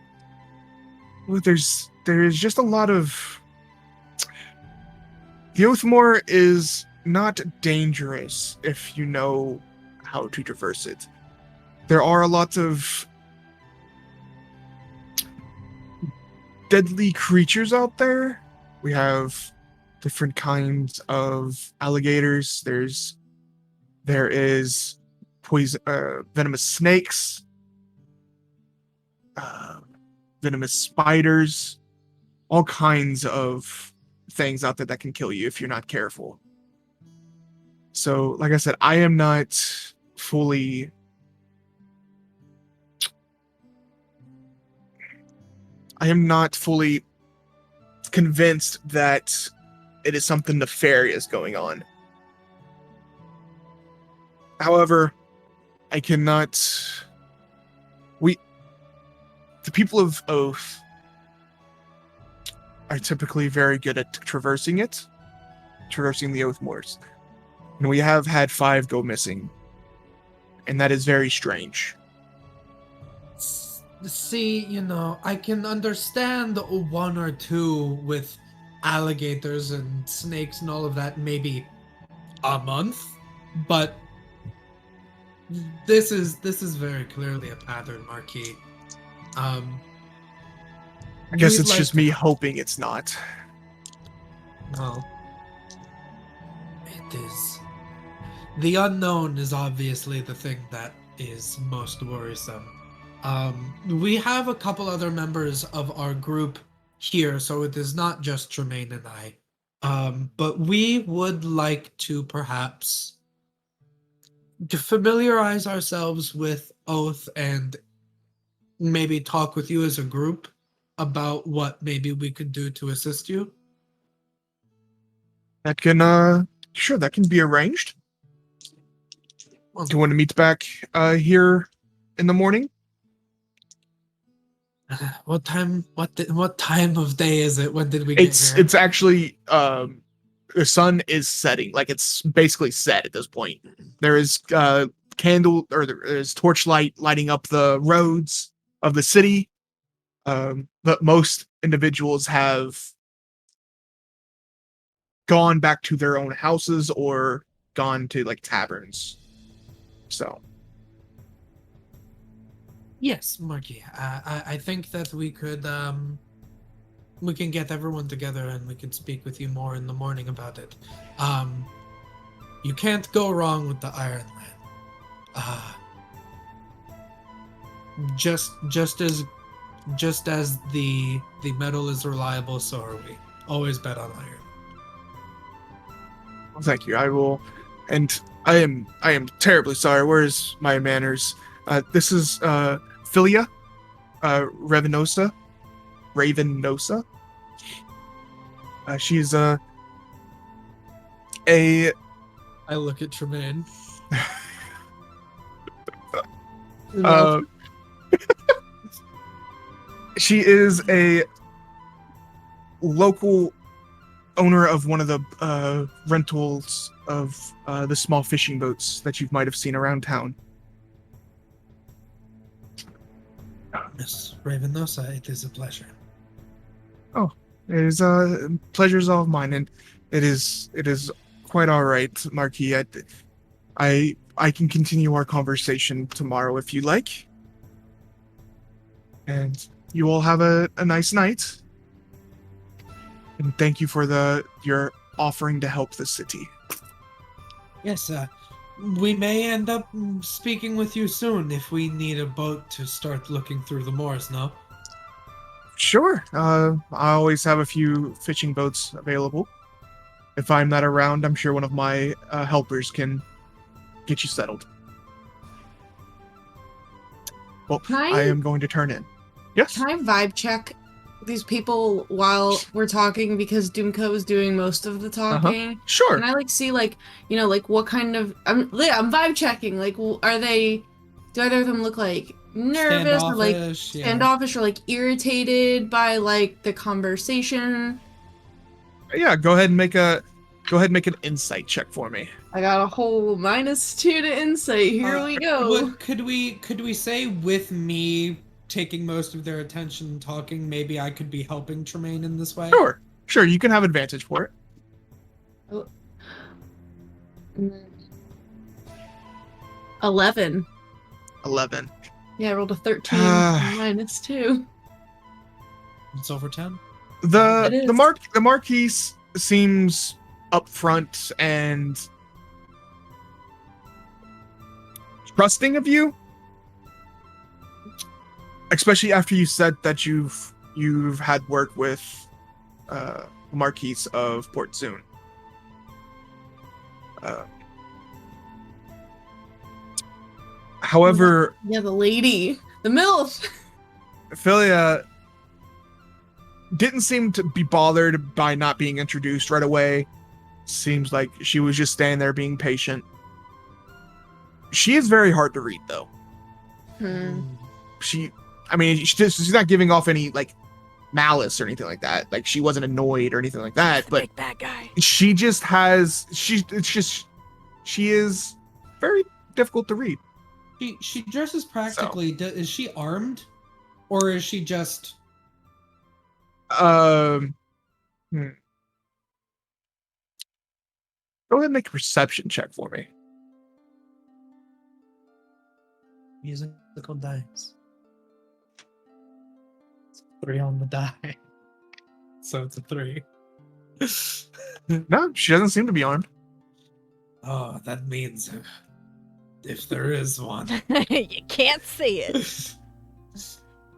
Well, there's just a lot of... The Oathmoor is not dangerous if you know how to traverse it. There are a lot of deadly creatures out there. We have different kinds of alligators. There is poison, venomous snakes, venomous spiders, all kinds of things out there that can kill you if you're not careful. So, like I said, I am not fully convinced that it is something nefarious going on. However, I cannot... The people of Oath are typically very good at traversing the Oathmoors. And we have had 5 go missing. And that is very strange. See, I can understand 1 or 2 with alligators and snakes and all of that, maybe a month, but this is very clearly a pattern, Marquis. I guess we'd it's like just to- me hoping it's not. Well, it is. The unknown is obviously the thing that is most worrisome. We have a couple other members of our group here, so it is not just Tremayne and I. But we would like to perhaps to familiarize ourselves with Oath and maybe talk with you as a group about what maybe we could do to assist you. That can, sure, that can be arranged. Do you want to meet back here in the morning? What time? What time of day is it? When did we get here? It's actually the sun is setting. Like, it's basically set at this point. There is there's torchlight lighting up the roads of the city. But most individuals have gone back to their own houses or gone to like taverns. So Yes, Marky. I think that we could we can get everyone together and we can speak with you more in the morning about it. You can't go wrong with the Iron Land. Just as the metal is reliable, so are we. Always bet on iron. Well, thank you. I will, and I am terribly sorry. Where's my manners? This is Philia, Ravenosa. She's a. I look at Tremayne. She is a local owner of one of the rentals of the small fishing boats that you might have seen around town. Miss Ravenosa, it is a pleasure. It is pleasure's all mine, and it is quite all right, Marquis. I can continue our conversation tomorrow if you like. And you all have a nice night. And thank you for your offering to help the city. Yes, we may end up speaking with you soon if we need a boat to start looking through the moors, no? Sure. I always have a few fishing boats available. If I'm not around, I'm sure one of my helpers can get you settled. Well, I am going to turn in. Yes? Can I vibe check these people while we're talking, because Dumka was doing most of the talking? Sure. Can I see what kind of I'm vibe checking, do either of them look like nervous or standoffish or irritated by the conversation? Yeah, go ahead and make an insight check for me. I got a whole -2 to insight. Here we go. Could we say with me taking most of their attention talking, maybe I could be helping Tremayne in this way? Sure, you can have advantage for it. 11. 11. Yeah, I rolled a 13 -2. It's over 10. The Marquis seems upfront and trusting of you, especially after you said that you've had work with the Marquis of Port Zoon. However, yeah, the lady, the MILF. Philia didn't seem to be bothered by not being introduced right away. Seems like she was just standing there being patient. She is very hard to read, though. She's not giving off any malice or anything like that. She wasn't annoyed or anything like that. But like that guy. She just has. She is very difficult to read. She dresses practically. Is she armed, or is she just? Go ahead and make a perception check for me. Musical dice. 3 on the die. So it's a 3. No, she doesn't seem to be armed. Oh, that means if there is one. You can't see it.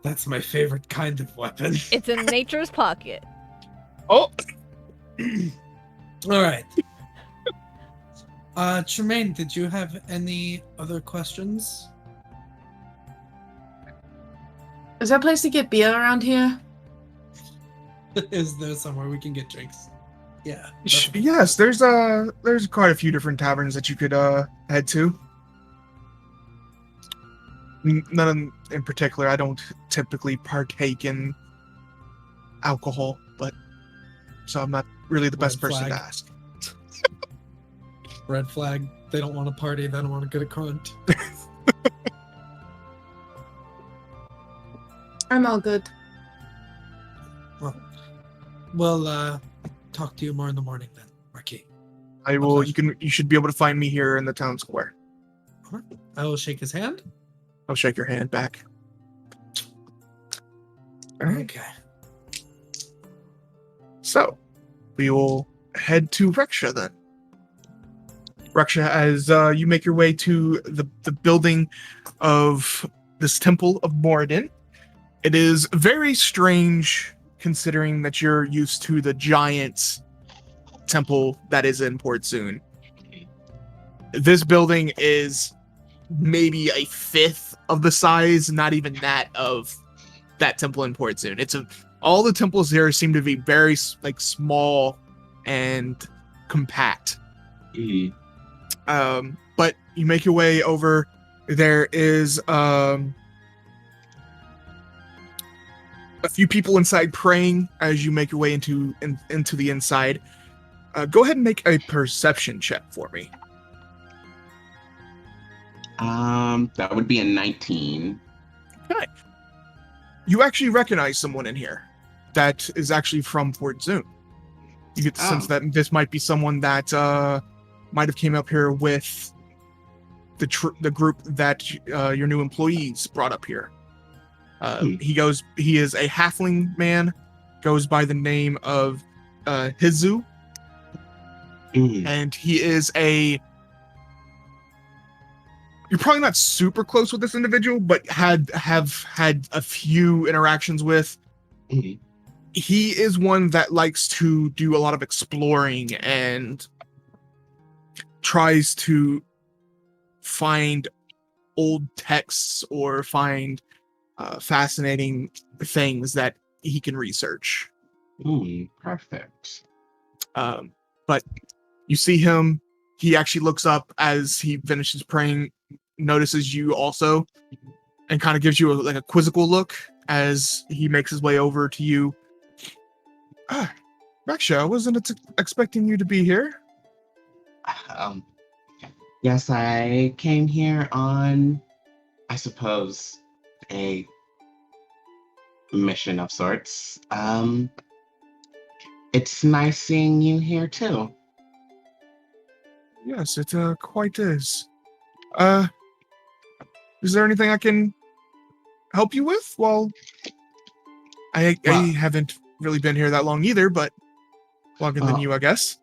That's my favorite kind of weapon. It's in nature's pocket. Oh! Alright. Tremayne, did you have any other questions? Is there a place to get beer around here? Is there somewhere we can get drinks? Yeah. Yes, there's quite a few different taverns that you could head to. None in particular. I don't typically partake in alcohol, so I'm not really the best person to ask. Red flag. They don't want to party. They don't want to get a cunt. I'm all good. Well, talk to you more in the morning then, Marquis. I will. Okay. You should be able to find me here in the town square. I will shake his hand. I'll shake your hand back. All right. Okay. So, we will head to Reksha then. Reksha, as you make your way to the building of this temple of Moradin. It is very strange considering that you're used to the giant temple that is in Port Zoon. This building is maybe a fifth of the size, not even that of that temple in Port Zoon. All the temples here seem to be very small and compact. But you make your way over. There is a few people inside praying as you make your way into the inside. Go ahead and make a perception check for me. That would be a 19. Okay. You actually recognize someone in here that is actually from Port Zoon. You get the sense that this might be someone that might have came up here with the group that your new employees brought up here. He is a halfling man, goes by the name of Hizu, and he is you're probably not super close with this individual, but have had a few interactions with. He is one that likes to do a lot of exploring and tries to find old texts or find fascinating things that he can research. Perfect. But you see him, he actually looks up as he finishes praying, notices you also, and kind of gives you a quizzical look as he makes his way over to you. Reksha, I wasn't expecting you to be here. Yes, I came here on, I suppose, a mission of sorts. It's nice seeing you here too. Yes, it quite is. Is there anything I can help you with? Well, I haven't really been here that long either, but longer than you, I guess.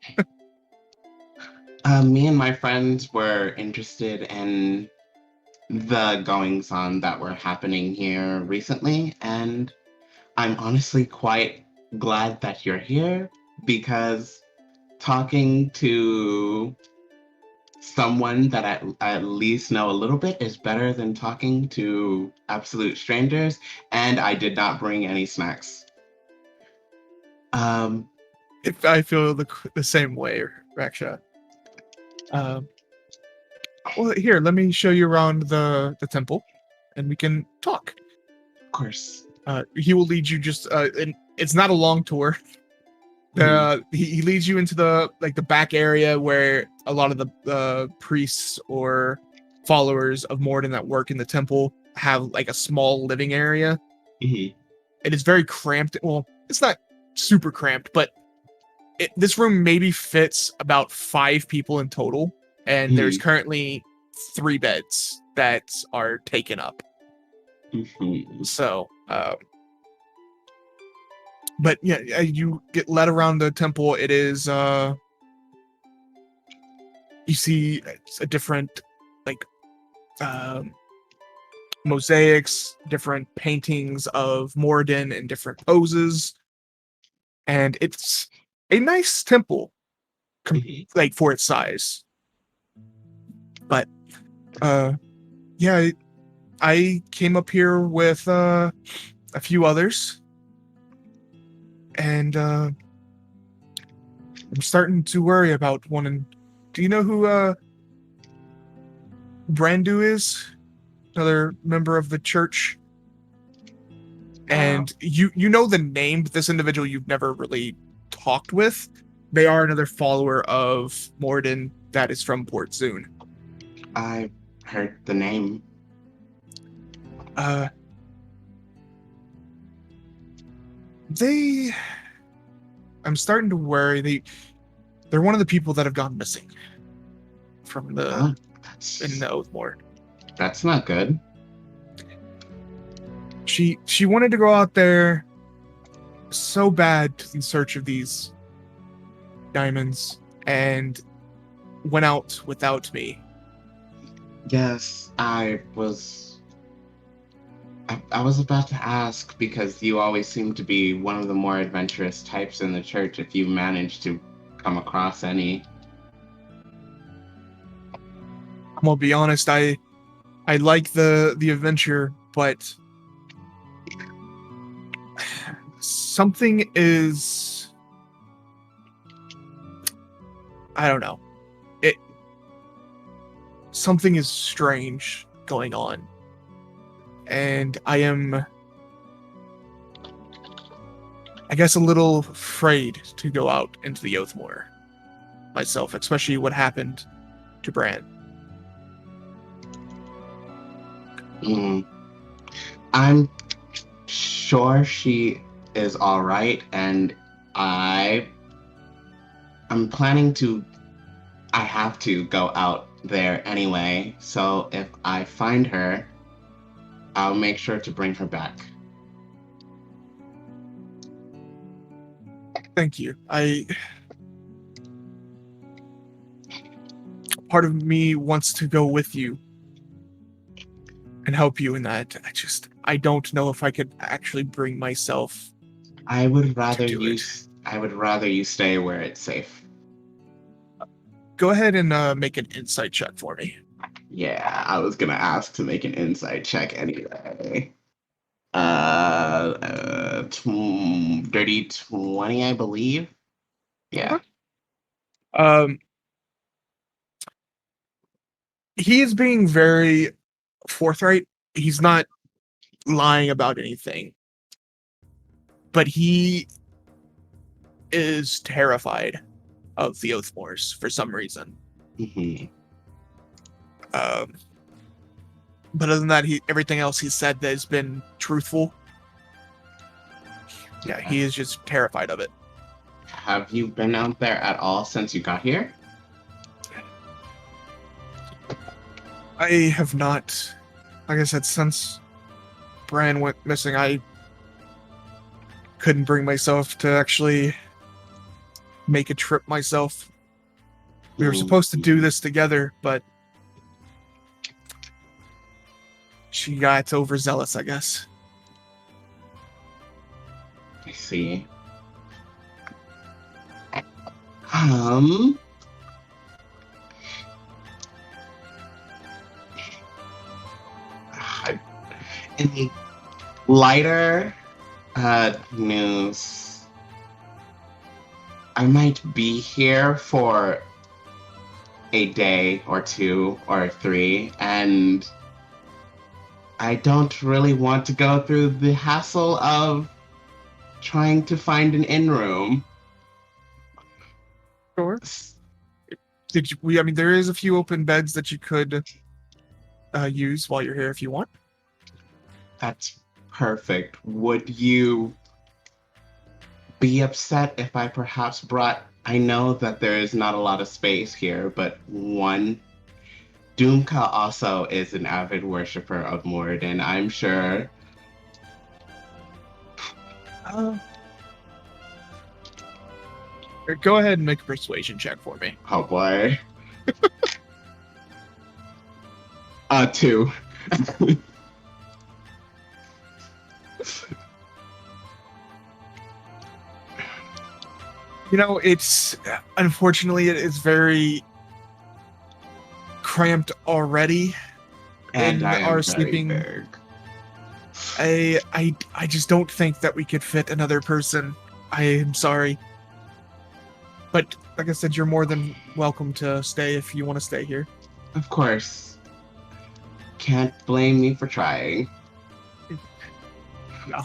Me and my friends were interested in the goings-on that were happening here recently, and I'm honestly quite glad that you're here, because talking to someone that I at least know a little bit is better than talking to absolute strangers, and I did not bring any snacks. If I feel the same way, Reksha. Well, here, let me show you around the temple, and we can talk. Of course. He will lead you and it's not a long tour. He leads you into the back area where a lot of the priests or followers of Moradin that work in the temple have a small living area. It is very cramped. Well, it's not super cramped, but this room maybe fits about 5 people in total, and there's currently 3 beds that are taken up. So, but yeah, you get led around the temple. It is, you see a different, mosaics, different paintings of Moradin in different poses. And it's a nice temple, for its size. But, yeah, I came up here with, a few others. And I'm starting to worry about one. And do you know who Brandu is? Another member of the church. And you know the name, but this individual you've never really talked with. They are another follower of Moradin that is from Port Zoon. I heard the name. I'm starting to worry. They're one of the people that have gone missing from in the Oathmore. That's not good. She wanted to go out there so bad in search of these diamonds, and went out without me. Yes, I was about to ask, because you always seem to be one of the more adventurous types in the church, if you managed to come across any. I'm gonna be honest, I like the adventure, but something is, I don't know. Something is strange going on. And I am, I guess, a little afraid to go out into the Oathmoor myself, especially what happened to Bran. I'm sure she is all right, and I'm planning to. I have to go out there anyway, so if I find her, I'll make sure to bring her back. Thank you. Part of me wants to go with you and help you in that. I don't know if I could actually bring myself. I would rather do you. it. I would rather you stay where it's safe. Go ahead and make an insight check for me. Yeah, I was gonna ask to make an insight check anyway. Dirty 20, I believe. Yeah. He is being very forthright. He's not lying about anything. But he is terrified of the Oathmoors for some reason. Mm-hmm. But other than that, everything else he said that has been truthful. Yeah, he is just terrified of it. Have you been out there at all since you got here? I have not. Like I said, since Bran went missing, I couldn't bring myself to actually make a trip myself. We were supposed to do this together, but she got overzealous, I guess. I see. In lighter news, I might be here for a day or two or three, and I don't really want to go through the hassle of trying to find an inn room. Sure. I mean, there is a few open beds that you could use while you're here if you want. That's perfect. Would you be upset if I perhaps brought... I know that there is not a lot of space here, but one... Dumka also is an avid worshiper of Moradin, I'm sure. Go ahead and make a persuasion check for me. Oh boy. 2. You know, it's unfortunately it is very cramped already. And I am our very sleeping. big. I just don't think that we could fit another person. I am sorry. But like I said, you're more than welcome to stay if you want to stay here. Of course. Can't blame me for trying. No,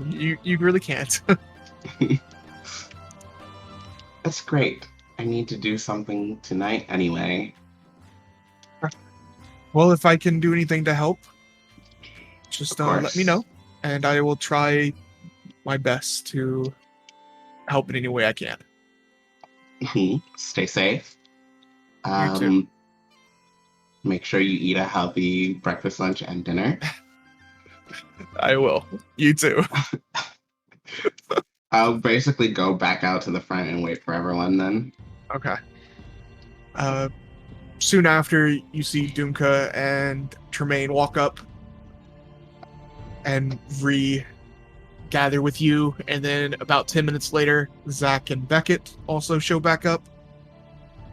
you really can't. That's great. I need to do something tonight anyway. Well, if I can do anything to help, just Of let course. me know, and I will try my best to help in any way I can. Stay safe. You too. Make sure you eat a healthy breakfast, lunch, and dinner. I will. You too. I'll basically go back out to the front and wait for everyone then. Okay. soon after, you see Dumka and Tremayne walk up and gather with you, and then about 10 minutes later, Zach and Beckett also show back up.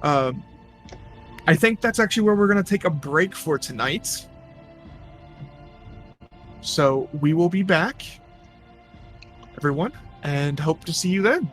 I think that's actually where we're going to take a break for tonight. So we will be back, everyone, and hope to see you then.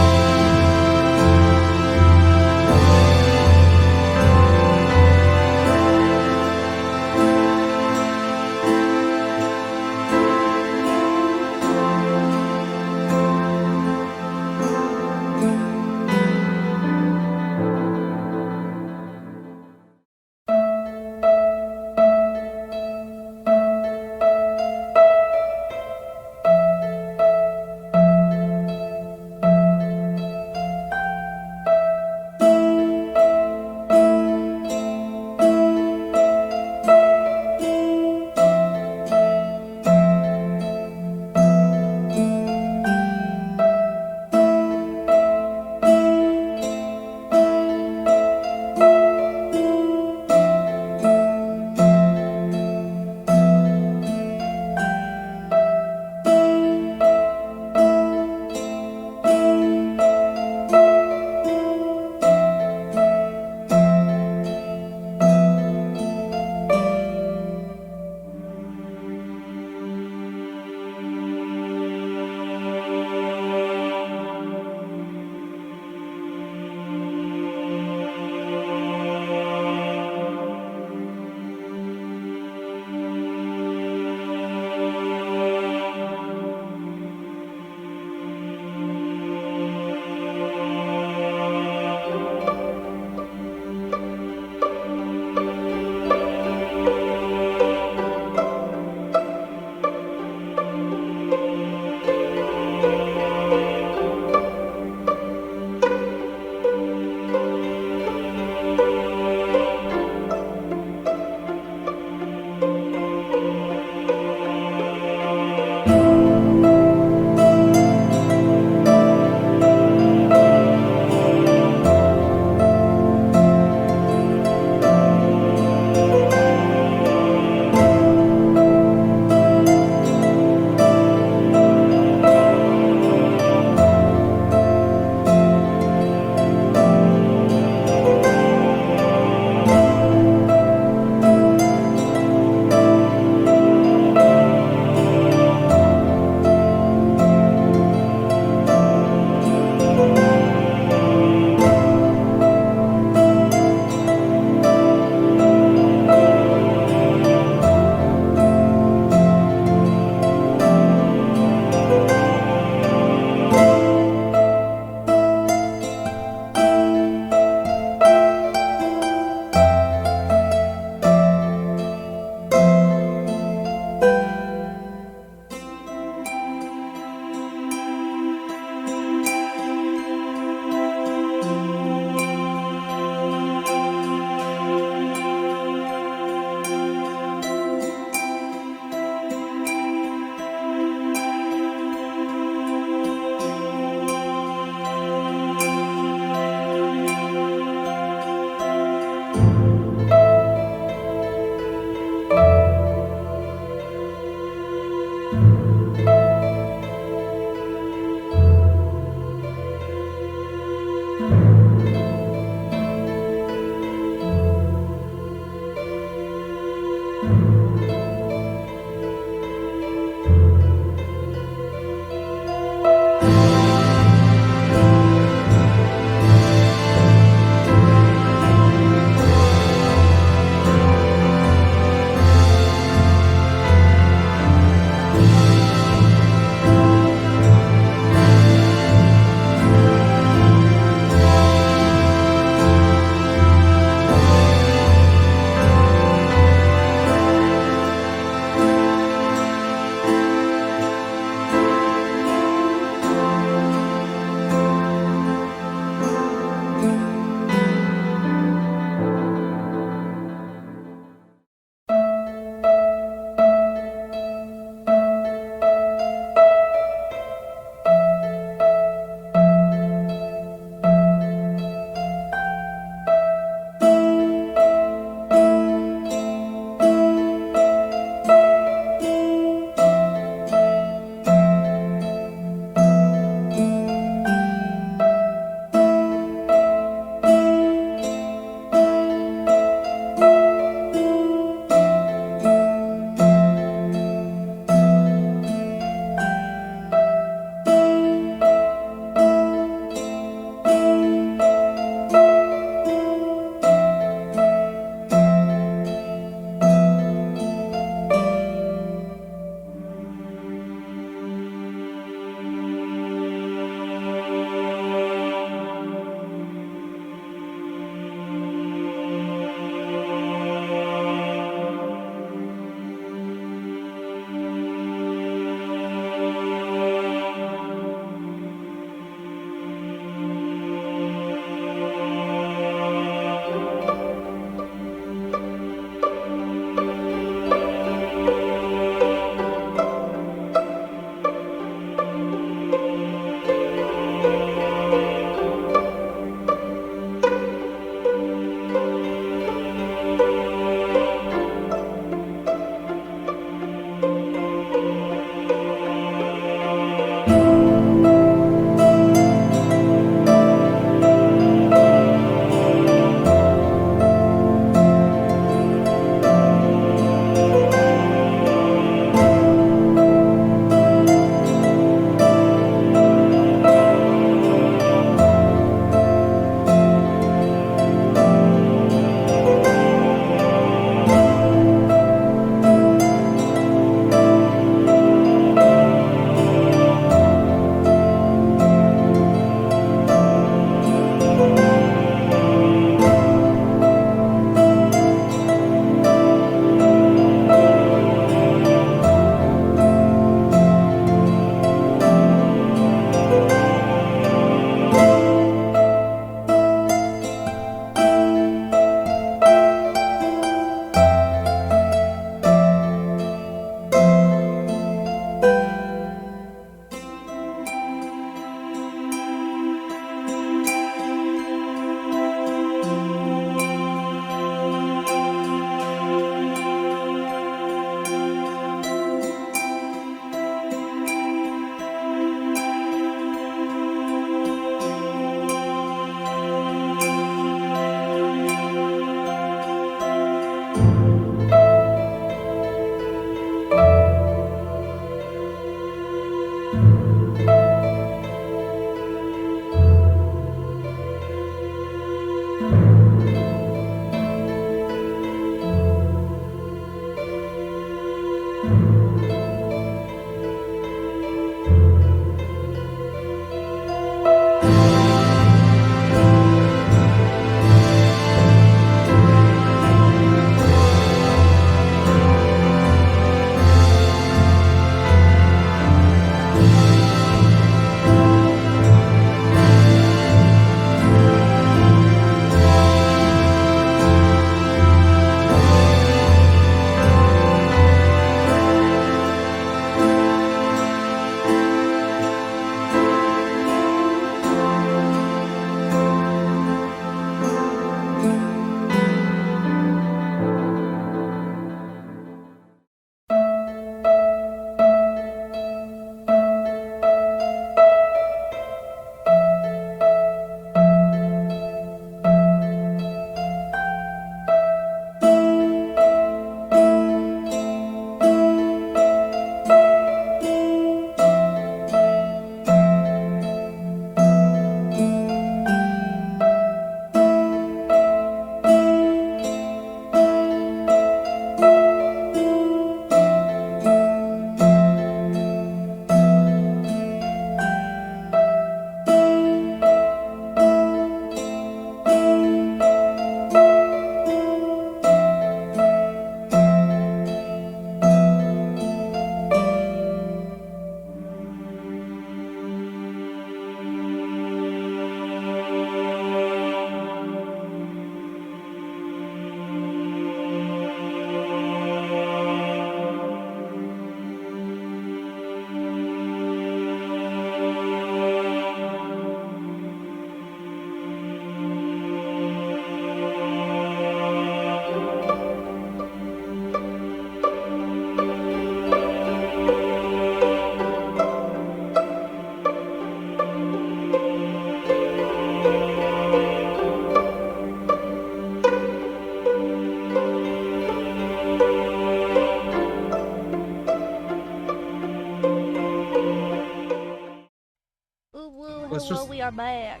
are back.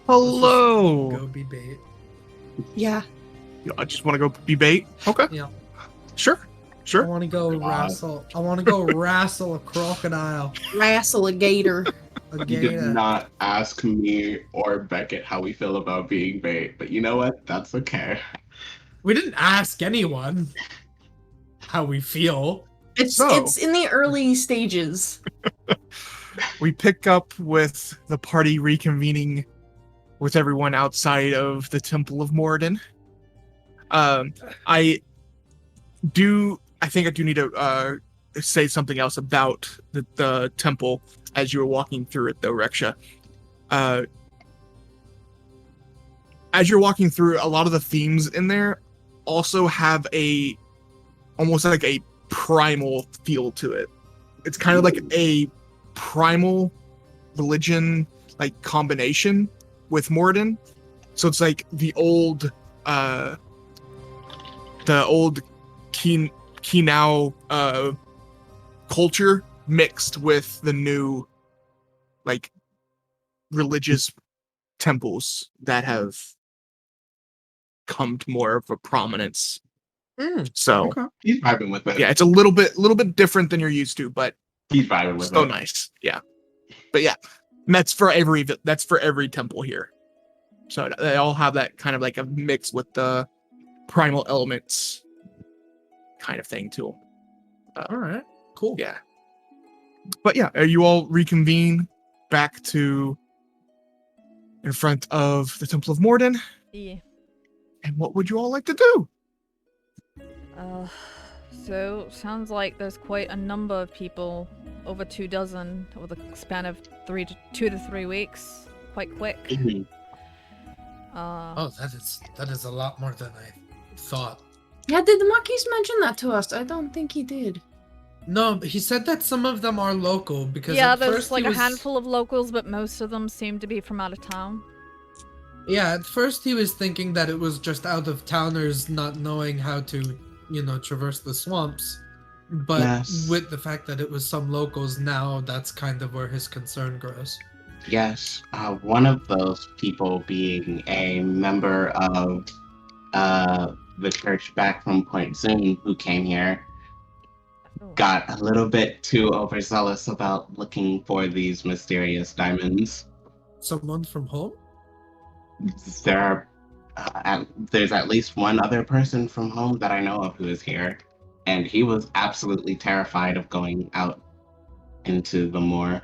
Hello. Go be bait. Yeah. I just want to go be bait. Okay. Yeah. Sure. I Sure. want to go wrestle. I want to go wrestle a crocodile. Wrestle a gator. A You did gator. not ask me or Beckett how we feel about being bait, but you know what? That's okay. We didn't ask anyone how we feel. It's in the early stages. We pick up with the party reconvening with everyone outside of the Temple of Moradin. I think I do need to say something else about the temple as you were walking through it, though, Reksha. As you're walking through, a lot of the themes in there also have almost like a primal feel to it. It's kind of like a primal religion like combination with Moradin. So it's like the old Kinau culture mixed with the new like religious temples that have come to more of a prominence. So Okay. He's vibing with it. yeah, it's a little bit different than you're used to, but He's vibing with so it. nice. Yeah. But yeah, and that's for every temple here. So they all have that kind of like a mix with the primal elements kind of thing to them. All right. Cool. Yeah. But yeah, you all reconvene back to in front of the Temple of Moradin. Yeah. And what would you all like to do? So sounds like there's quite a number of people, over 24 over the span of 2 to 3 weeks. Quite quick. Mhm. Oh, that is a lot more than I thought. Yeah, did the Marquis mention that to us? I don't think he did. No, but he said that some of them are local because Yeah, at there's first like he a was, handful of locals, but most of them seem to be from out of town. Yeah, at first he was thinking that it was just out of towners not knowing how to, traverse the swamps. But Yes. with the fact that it was some locals now, that's kind of where his concern grows. Yes, one of those people being a member of the church back from Port Zoon who came here got a little bit too overzealous about looking for these mysterious diamonds. Someone from home? There's at least one other person from home that I know of who is here, and he was absolutely terrified of going out into the moor.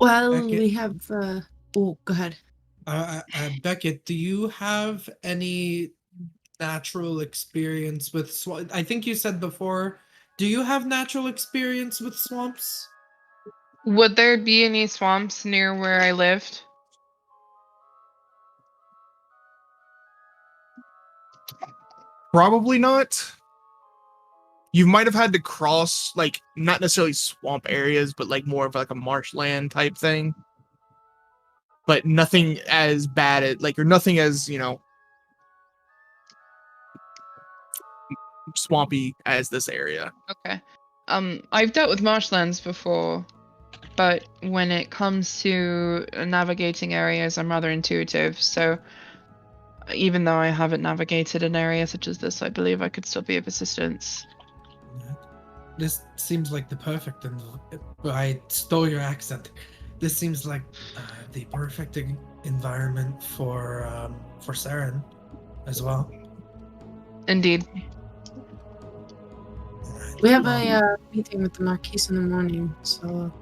Well, Beckett. we have. Oh, go ahead. Beckett, do you have any natural experience with swamps? I think you said before, do you have natural experience with swamps? Would there be any swamps near where I lived? Probably not. You might have had to cross, like, not necessarily swamp areas, but like more of like a marshland type thing. But nothing as bad as, like, or nothing as, swampy as this area. Okay. I've dealt with marshlands before, but when it comes to navigating areas, I'm rather intuitive. So even though I haven't navigated an area such as this, I believe I could still be of assistance. This seems like the perfect, I stole your accent. This seems like the perfect environment for Saren as well. Indeed. We have a meeting with the Marquis in the morning, so.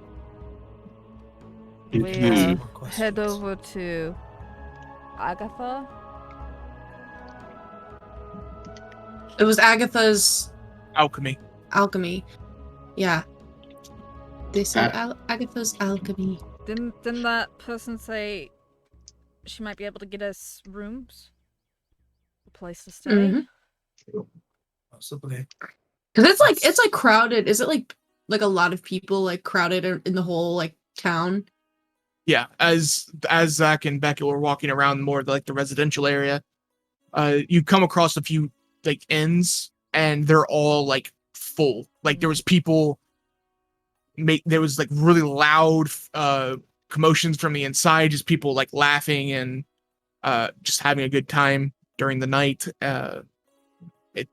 We Mhm. More questions. head over to Agatha. It was Agatha's Alchemy. alchemy. Yeah. They said Agatha's alchemy. Didn't that person say she might be able to get us rooms? A place to stay? Mhm. Possibly. Because it's like crowded. Is it like a lot of people like crowded in the whole like town? Yeah, as Zach and Beckett were walking around more of like the residential area, you come across a few like inns, and they're all like full. Like there was people there was like really loud commotions from the inside, just people like laughing and just having a good time during the night. It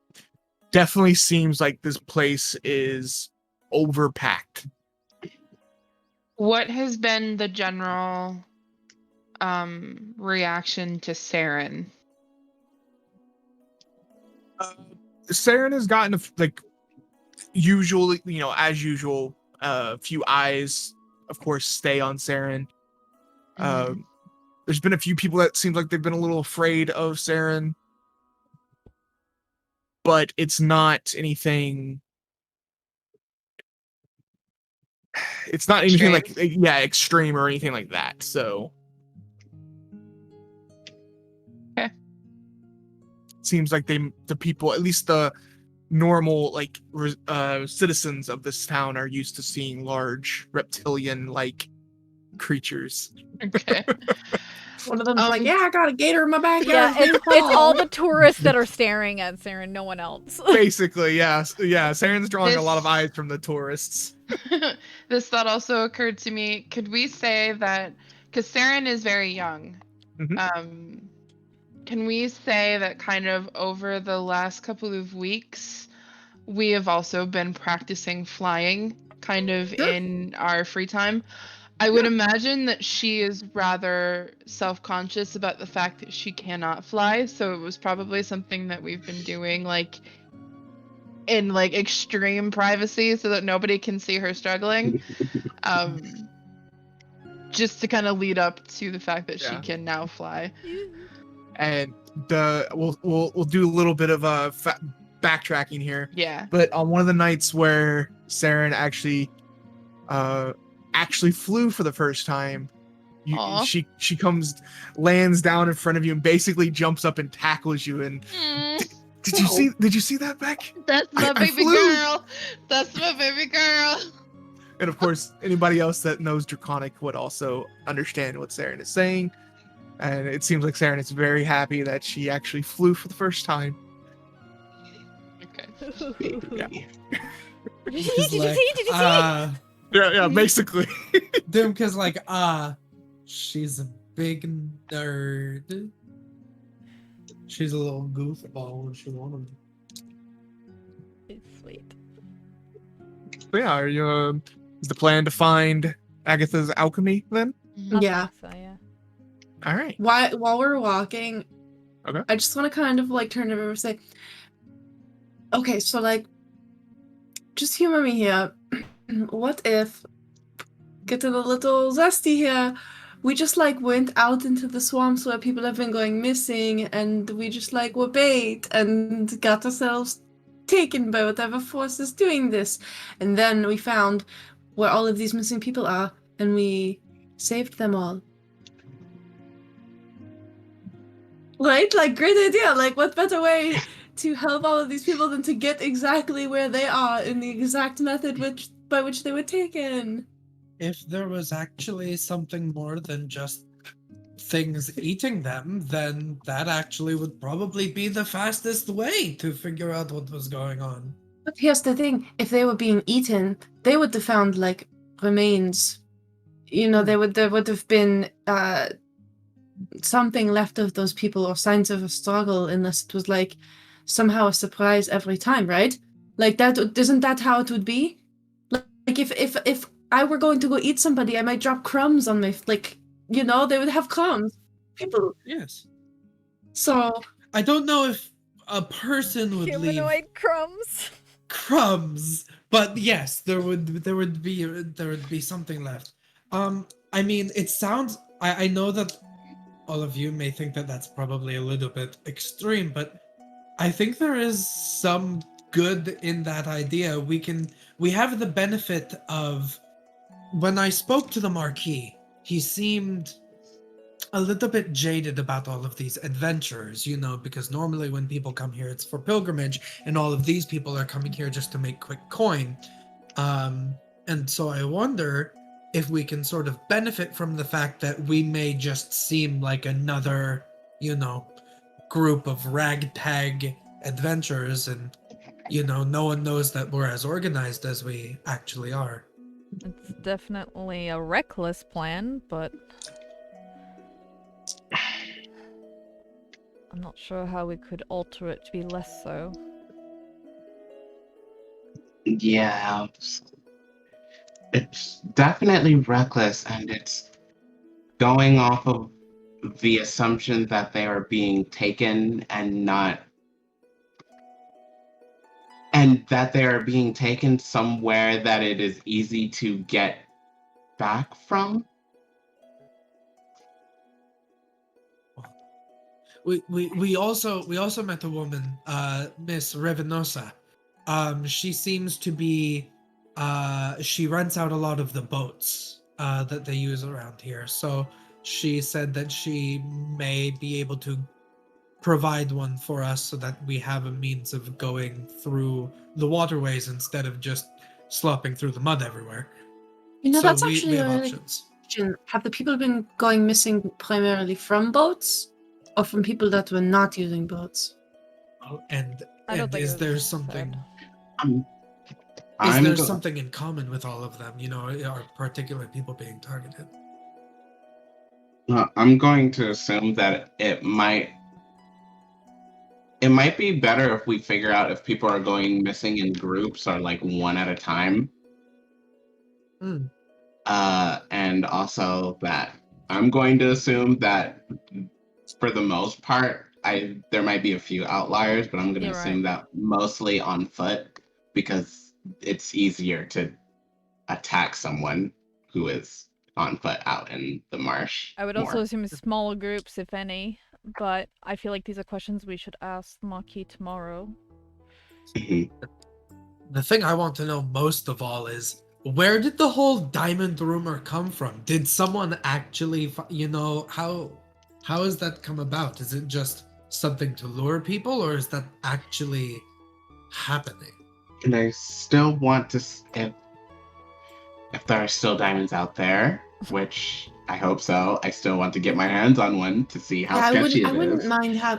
definitely seems like this place is overpacked. What has been the general reaction to Saren? Saren has gotten like usually, as usual, a few eyes, of course, stay on Saren. There's been a few people that seem like they've been a little afraid of Saren, but it's not anything. It's not anything Extreme. like extreme or anything like that. So, okay. Seems like the people, at least the normal citizens of this town, are used to seeing large reptilian-like creatures. Okay. One of them's like, yeah, I got a gator in my backyard. Yeah, it's all the tourists that are staring at Saren, no one else. Basically, yeah. Saren's drawing a lot of eyes from the tourists. This thought also occurred to me. Could we say that, because Saren is very young, can we say that kind of over the last couple of weeks, we have also been practicing flying kind of in our free time? I would imagine that she is rather self-conscious about the fact that she cannot fly, so it was probably something that we've been doing like in like extreme privacy so that nobody can see her struggling. Just to kind of lead up to the fact that she can now fly. And we'll do a little bit of backtracking here. Yeah. But on one of the nights where Saren actually flew for the first time, she lands down in front of you and basically jumps up and tackles you. And did you see that, Beck? That's my baby girl. That's my baby girl. And of course, anybody else that knows Draconic would also understand what Saren is saying. And it seems like Saren is very happy that she actually flew for the first time. Okay. Yeah. Did you see? Yeah, basically. Dumka's like, she's a big nerd. She's a little goofball when she wanted. It's sweet. So yeah, are you, is the plan to find Agatha's alchemy then? Yeah. So, yeah. All right. While we're walking, Okay. I just want to kind of like turn over and say, okay, so like, just humor me here. What if, getting a little zesty here, we just like went out into the swamps where people have been going missing, and we just like were bait and got ourselves taken by whatever force is doing this, and then we found where all of these missing people are, and we saved them all. Right? Like, great idea. Like, what better way to help all of these people than to get exactly where they are in the exact method by which they were taken? If there was actually something more than just things eating them, then that actually would probably be the fastest way to figure out what was going on. But here's the thing. If they were being eaten, they would have found, like, remains. You know, there would have been something left of those people or signs of a struggle, unless it was, like, somehow a surprise every time, right? Like, that isn't that how it would be? Like, if I were going to go eat somebody, I might drop crumbs on my, like, you know, they would have crumbs. People. Yes. So. I don't know if a person would leave Humanoid crumbs. crumbs, but yes, there would be something left. I mean, it sounds. I know that all of you may think that that's probably a little bit extreme, but I think there is some good in that idea. We have the benefit of, when I spoke to the Marquis, he seemed a little bit jaded about all of these adventures, you know, because normally when people come here, it's for pilgrimage, and all of these people are coming here just to make quick coin. And so I wonder if we can sort of benefit from the fact that we may just seem like another, you know, group of ragtag adventurers, and no one knows that we're as organized as we actually are. It's definitely a reckless plan, but I'm not sure how we could alter it to be less so. Yeah, it's definitely reckless, and it's going off of the assumption that they are being taken and that they are being taken somewhere that it is easy to get back from. We also met a woman, Miss Revenosa. She seems to be she rents out a lot of the boats that they use around here. So she said that she may be able to provide one for us so that we have a means of going through the waterways instead of just slopping through the mud everywhere. So That's we actually have a really options. question. Have the people been going missing primarily from boats or from people that were not using boats? And I don't think is it there was something? said. Is I'm there go- something in common with all of them? Are particular people being targeted? I'm going to assume that it might be better if we figure out if people are going missing in groups or like one at a time. Hmm. And also that I'm going to assume that for the most part, there might be a few outliers, but I'm going to You're assume that mostly on foot because it's easier to attack someone who is on foot out in the marsh. I would more. also assume small groups, if any, but I feel like these are questions we should ask the Marquis tomorrow. Mhm. The thing I want to know most of all is, where did the whole diamond rumor come from? Did someone actually, how has that come about? Is it just something to lure people, or is that actually happening? And I still want to, if there are still diamonds out there, which I hope so, I still want to get my hands on one to see how sketchy I it wouldn't is.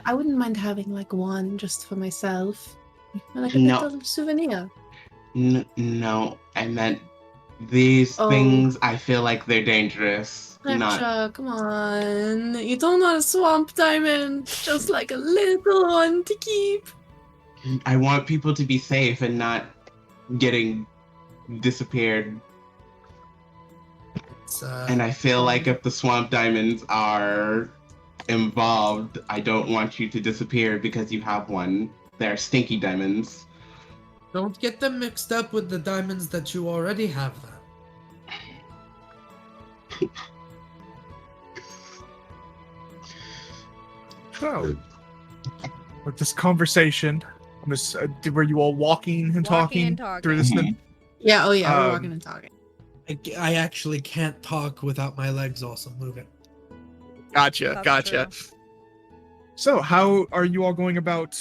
I wouldn't mind having like one just for myself, like a No. little souvenir. No, I meant these things. I feel like they're dangerous. Not. Reksha, come on. You don't want a swamp diamond, just like a little one to keep. I want people to be safe and not getting disappeared. And I feel like if the swamp diamonds are involved, I don't want you to disappear because you have one. They're stinky diamonds. Don't get them mixed up with the diamonds that you already have then. So, with this conversation, were you all walking and talking through this? Mhm. Yeah, we're Um, walking and talking. I actually can't talk without my legs also moving. Gotcha. That's true. So, how are you all going about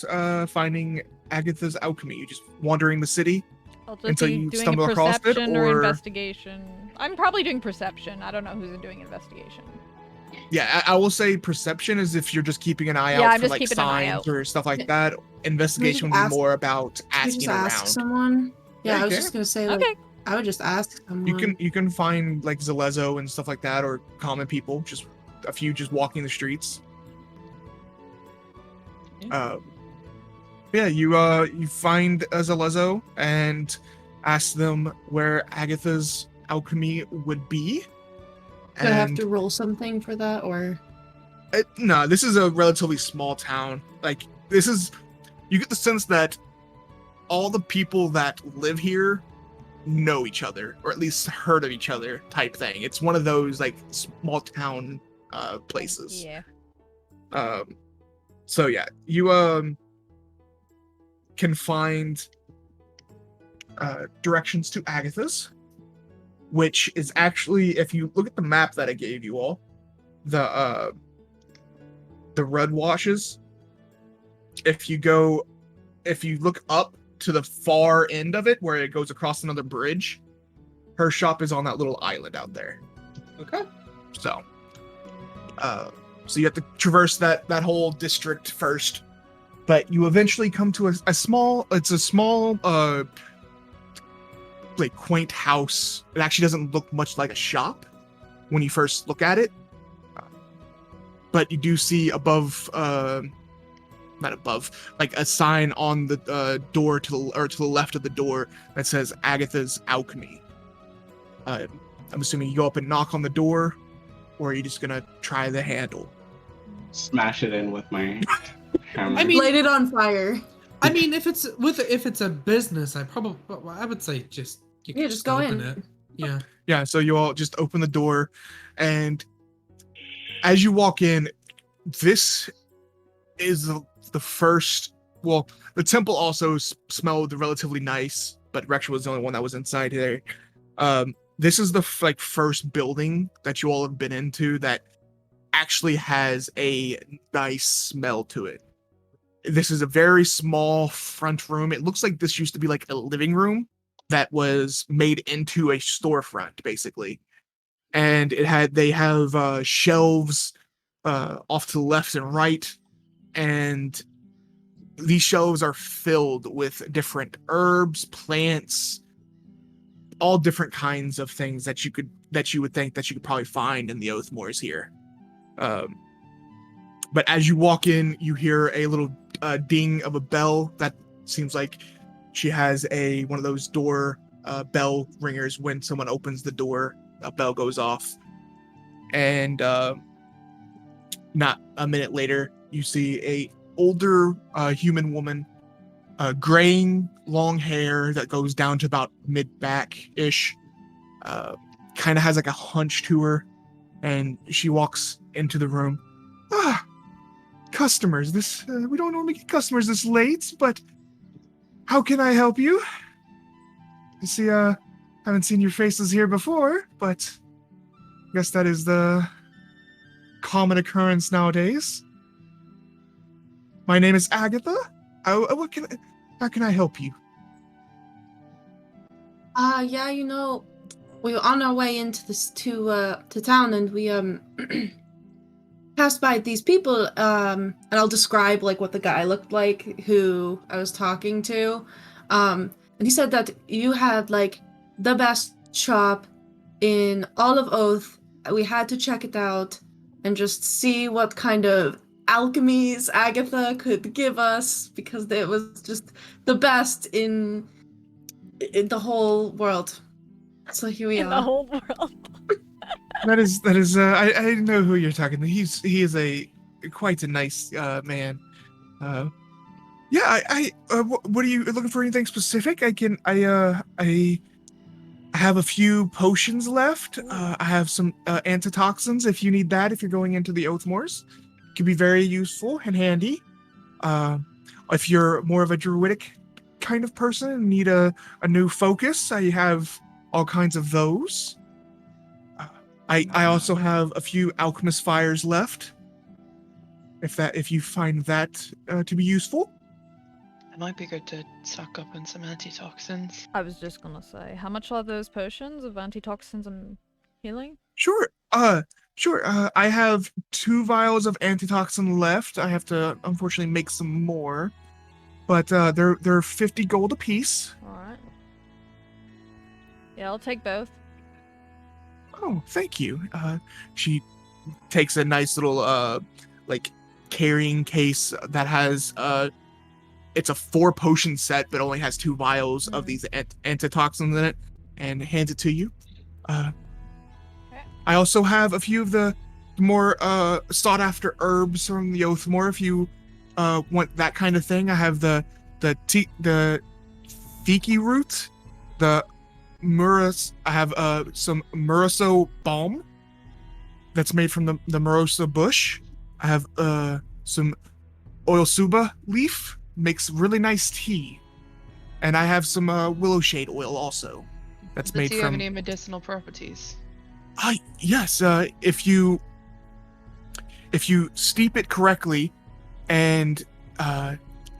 finding Agatha's alchemy? You just wandering the city I'll just until be you doing stumble a across it, perception or or investigation. I'm probably doing perception. I don't know who's doing investigation. yeah, I will say perception is if you're just keeping an eye Yeah, out I'm for just like keeping an eye signs out. or stuff like that. Investigation would be ask- more about Can you asking just ask around. someone? Yeah, I was Okay. just gonna say, like, Okay. I would just ask someone. You can find like Zalezo and stuff like that, or common people, just a few just walking the streets. Yeah, you find Zalezo and ask them where Agatha's alchemy would be. Do I have to roll something for that, or? No, this is a relatively small town. Like, you get the sense that all the people that live here know each other, or at least heard of each other type thing. It's one of those, like, small town places. Yeah. So yeah, you can find directions to Agatha's, which is actually, if you look at the map that I gave you all, the red washes. If you look up to the far end of it, where it goes across another bridge, her shop is on that little island out there. Okay. So you have to traverse that whole district first, but you eventually come to a small like quaint house. It actually doesn't look much like a shop when you first look at it, but you do see above, not above, like a sign on the door to the left of the door that says Agatha's Alchemy. I'm assuming you go up and knock on the door, or are you just gonna try the handle? Smash it in with my hammer. I mean, Light it on fire. I mean, if it's a business, I would say just Just go open in. it. Yeah. Yeah, so you all just open the door, and as you walk in, this is the first. Well, the temple also smelled relatively nice, but Reksha was the only one that was inside there. This is the first building that you all have been into that actually has a nice smell to it. This is a very small front room. It looks like this used to be like a living room that was made into a storefront, basically. And they have shelves off to the left and right, and these shelves are filled with different herbs, plants, all different kinds of things that you would think that you could probably find in the Oathmoors here. But as you walk in, you hear a little ding of a bell. That seems like she has one of those door bell ringers. When someone opens the door, a bell goes off. And not a minute later, you see a older human woman, graying long hair that goes down to about mid-back-ish. Kind of has like a hunch to her, and she walks into the room. Customers. We don't normally get customers this late, but how can I help you? I see, haven't seen your faces here before, but I guess that is the common occurrence nowadays. My name is Agatha. How can I help you? Yeah, we were on our way into this to town, and we passed by these people, and I'll describe like what the guy looked like who I was talking to. And he said that you had like the best shop in all of Oath. We had to check it out and just see what kind of alchemies Agatha could give us, because it was just the best in the whole world. So here we In are. the whole world. That is. I know who you're talking to. He is quite a nice man. Yeah. What are you looking for? Anything specific? I have a few potions left. I have some antitoxins if you need that. If you're going into the Oathmoors, it can be very useful and handy. If you're more of a druidic kind of person and need a new focus, I have all kinds of those. I also have a few alchemist fires left. If you find that to be useful. It might be good to suck up on some antitoxins. I was just gonna say, how much are those potions of antitoxins and healing? Sure. Sure. I have 2 vials of antitoxin left. I have to unfortunately make some more, but they're 50 gold apiece. All right. Yeah, I'll take both. Oh, thank you. She takes a nice little carrying case that has it's a 4 potion set, but only has 2 vials of these antitoxins in it, and hands it to you. I also have a few of the more sought after herbs from the Oathmoor. If you want that kind of thing, I have the Thiki root, the Muras. I have some Muraso balm that's made from the Morosa bush. I have some Oilsuba leaf, makes really nice tea, and I have some willow shade oil also that's made Do you from. have any medicinal properties? Yes. If you steep it correctly, and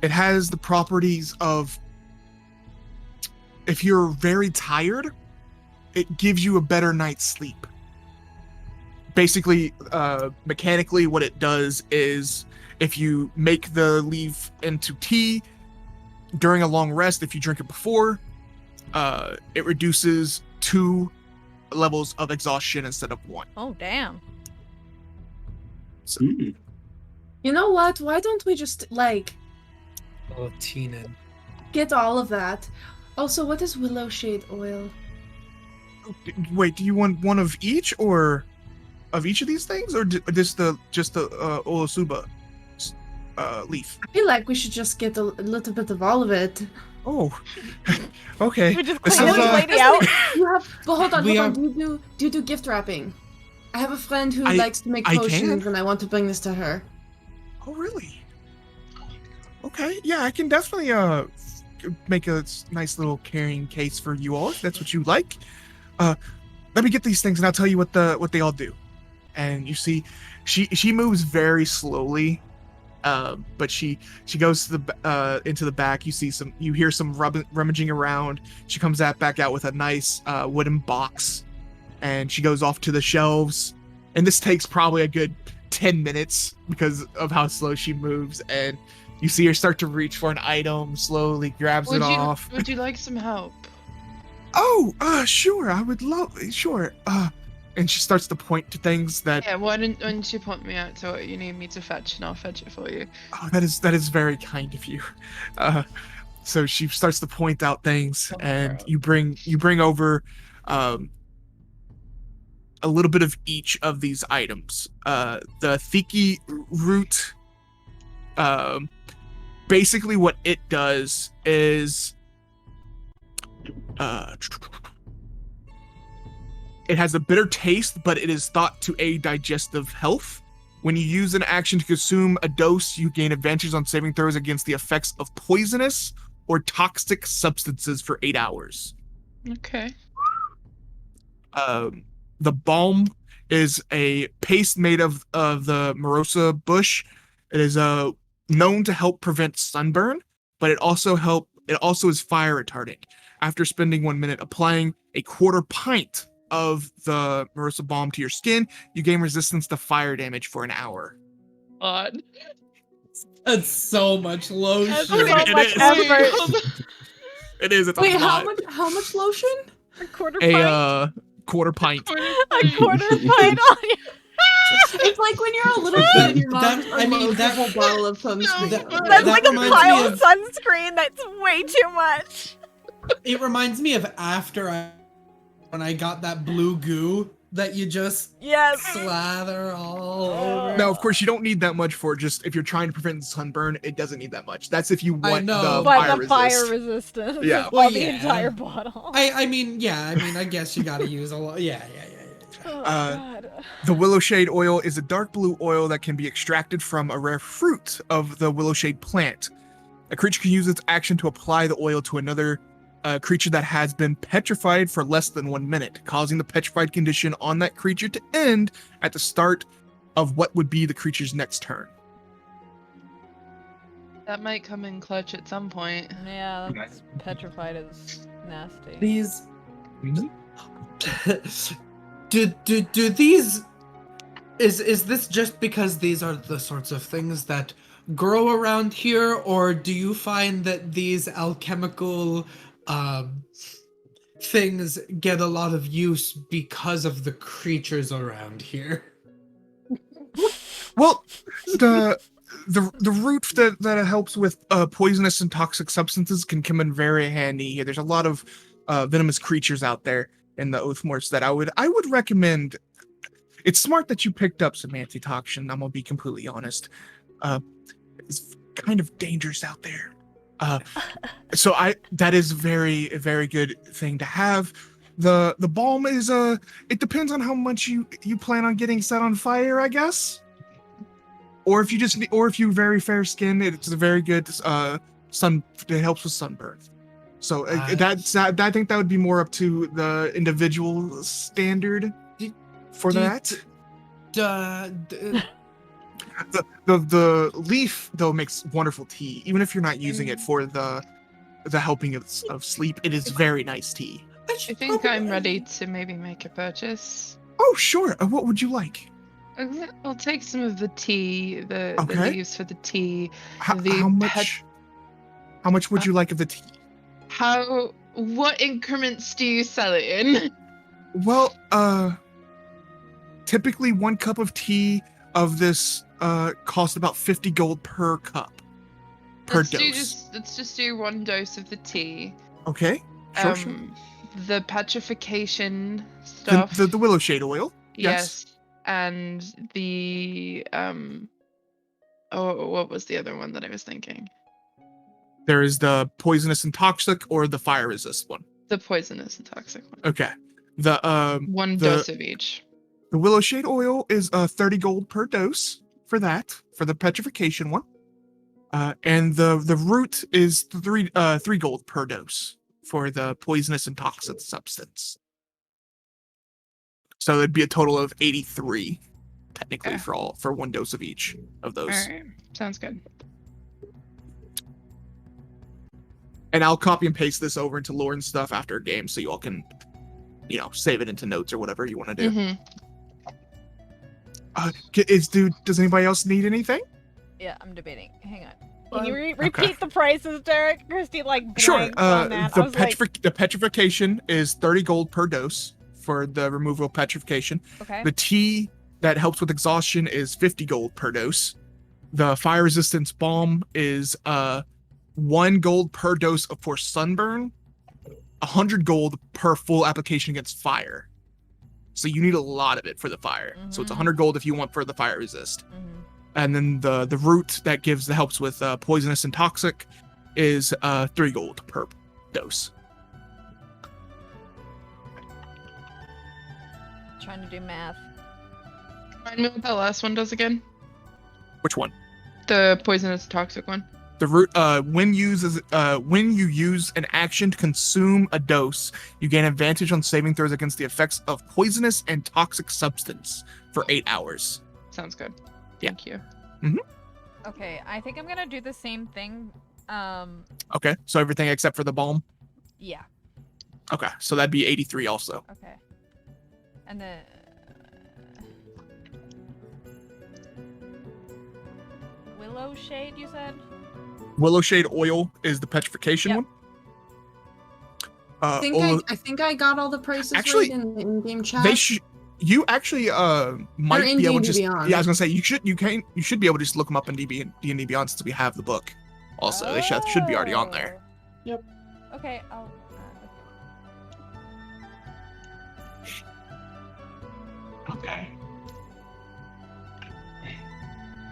it has the properties of, if you're very tired, it gives you a better night's sleep. Basically, mechanically, what it does is If you make the leaf into tea during a long rest, if you drink it before, it reduces 2 levels of exhaustion instead of 1. Oh, damn. So, You know what? Why don't we just, like, Oh, Tina. get all of that? Also, what is willow shade oil? wait, do you want one of each, or of each of these things, or just the Olosuba leaf? I feel like we should just get a little bit of all of it. Oh, okay. We just This clean is, this uh, lady out. You have, but hold on. We Do you do gift wrapping? I have a friend who I- likes to make I potions, can. and I want to bring this to her. Oh, really? Okay, yeah, I can definitely make a nice little carrying case for you all if that's what you like. Let me get these things and I'll tell you what they all do. And you see, she moves very slowly, but she goes to the into the back. You hear some rummaging around. She comes back out with a nice wooden box, and she goes off to the shelves. And this takes probably a good 10 minutes because of how slow she moves, and you see her start to reach for an item, slowly grabs it off. Would you like some help? Oh, sure, I would love, sure. And she starts to point to things that, Yeah, why don't you point me out to what you need me to fetch, and I'll fetch it for you. oh, that is very kind of you. So she starts to point out things, and you bring over, a little bit of each of these items. The Thiki root, basically what it does is it has a bitter taste, but it is thought to aid digestive health. When you use an action to consume a dose, you gain advantage on saving throws against the effects of poisonous or toxic substances for 8 hours. Okay. The balm is a paste made of the Morosa bush. It is known to help prevent sunburn, but it also is fire retardant. After spending 1 minute applying a quarter pint of the Morosa balm to your skin, you gain resistance to fire damage for an hour. Odd. That's so much lotion. That's so It much is. effort. It is. It's Wait, a lot. how much lotion? A quarter pint. A quarter pint. A quarter pint on you. It's like when you're a little kid and your mom unloads a whole bottle of sunscreen. That's that like a reminds pile me of of- sunscreen. That's way too much. It reminds me of when I got that blue goo that you just Yes. slather all over. Now, of course, you don't need that much for just if you're trying to prevent sunburn. It doesn't need that much. That's if you I want know. the But fire the fire resist. resistance. Yeah. Well, Well, the yeah. entire bottle. I mean, I guess you gotta use a lot. Yeah. Oh, Uh, God. The willow shade oil is a dark blue oil that can be extracted from a rare fruit of the willow shade plant. A creature can use its action to apply the oil to another creature that has been petrified for less than 1 minute, causing the petrified condition on that creature to end at the start of what would be the creature's next turn. That might come in clutch at some point. Yeah, that's petrified is nasty. These Mhm. do these is this just because these are the sorts of things that grow around here, or do you find that these alchemical things get a lot of use because of the creatures around here? Well, the root that helps with poisonous and toxic substances can come in very handy here. There's a lot of venomous creatures out there in the Oathmorts that I would recommend. It's smart that you picked up some antitoxin. I'm gonna be completely honest. It's kind of dangerous out there. So that is very, very good thing to have. The balm is it depends on how much you plan on getting set on fire, I guess. Or if you very fair skin, it's a very good sun. It helps with sunburn. So I think that would be more up to the individual standard for that. The leaf though makes wonderful tea. Even if you're not using it for the helping of sleep, it is very nice tea. I think I'm ready to maybe make a purchase. Oh sure. What would you like? I'll take some of the tea, the Okay. leaves for the tea. How, The how much? How much would you like of the tea? What increments do you sell it in? Well, typically 1 cup of tea of this costs about 50 gold per cup. Per dose. Let's just do 1 dose of the tea. Okay. Sure, sure. The petrification stuff. The willow shade oil. Yes. And the what was the other one that I was thinking? There is the poisonous and toxic or the fire resist one. The poisonous and toxic one. Okay. The 1 dose of each. The willow shade oil is 30 gold per dose for that, for the petrification one. And the root is 3 gold per dose for the poisonous and toxic substance. So it'd be a total of 83 technically for 1 dose of each of those. All right. Sounds good. And I'll copy and paste this over into lore and stuff after a game so you all can, save it into notes or whatever you want to do. Mm-hmm. Does anybody else need anything? Yeah, I'm debating. Hang on. Can you repeat the prices, Derek? Kristy, Sure. blanked on that. The petrification is 30 gold per dose for the removal of petrification. Okay. The tea that helps with exhaustion is 50 gold per dose. The fire resistance balm is 1 gold per dose for sunburn, 100 gold per full application against fire. So you need a lot of it for the fire. So it's 100 gold if you want for the fire resist. And then the root that helps with poisonous and toxic is 3 gold per dose. Trying to do math. Remind me what that last one does again. Which one? The poisonous toxic one. The root, when you use an action to consume a dose, you gain advantage on saving throws against the effects of poisonous and toxic substance for 8 hours. Sounds good. Yeah. Thank you. Okay, I think I'm gonna do the same thing. Okay, so everything except for the balm? Yeah. Okay, so that'd be 83 also. Okay. And then... Willow shade, you said? Willow shade oil is the petrification one. I think I got all the prices actually, right in game chat. You actually might be able to just. Beyond. Yeah, I was gonna say you should be able to just look them up in D&D Beyond since we have the book. Also, they should be already on there. Yep. Okay, I'll. Okay.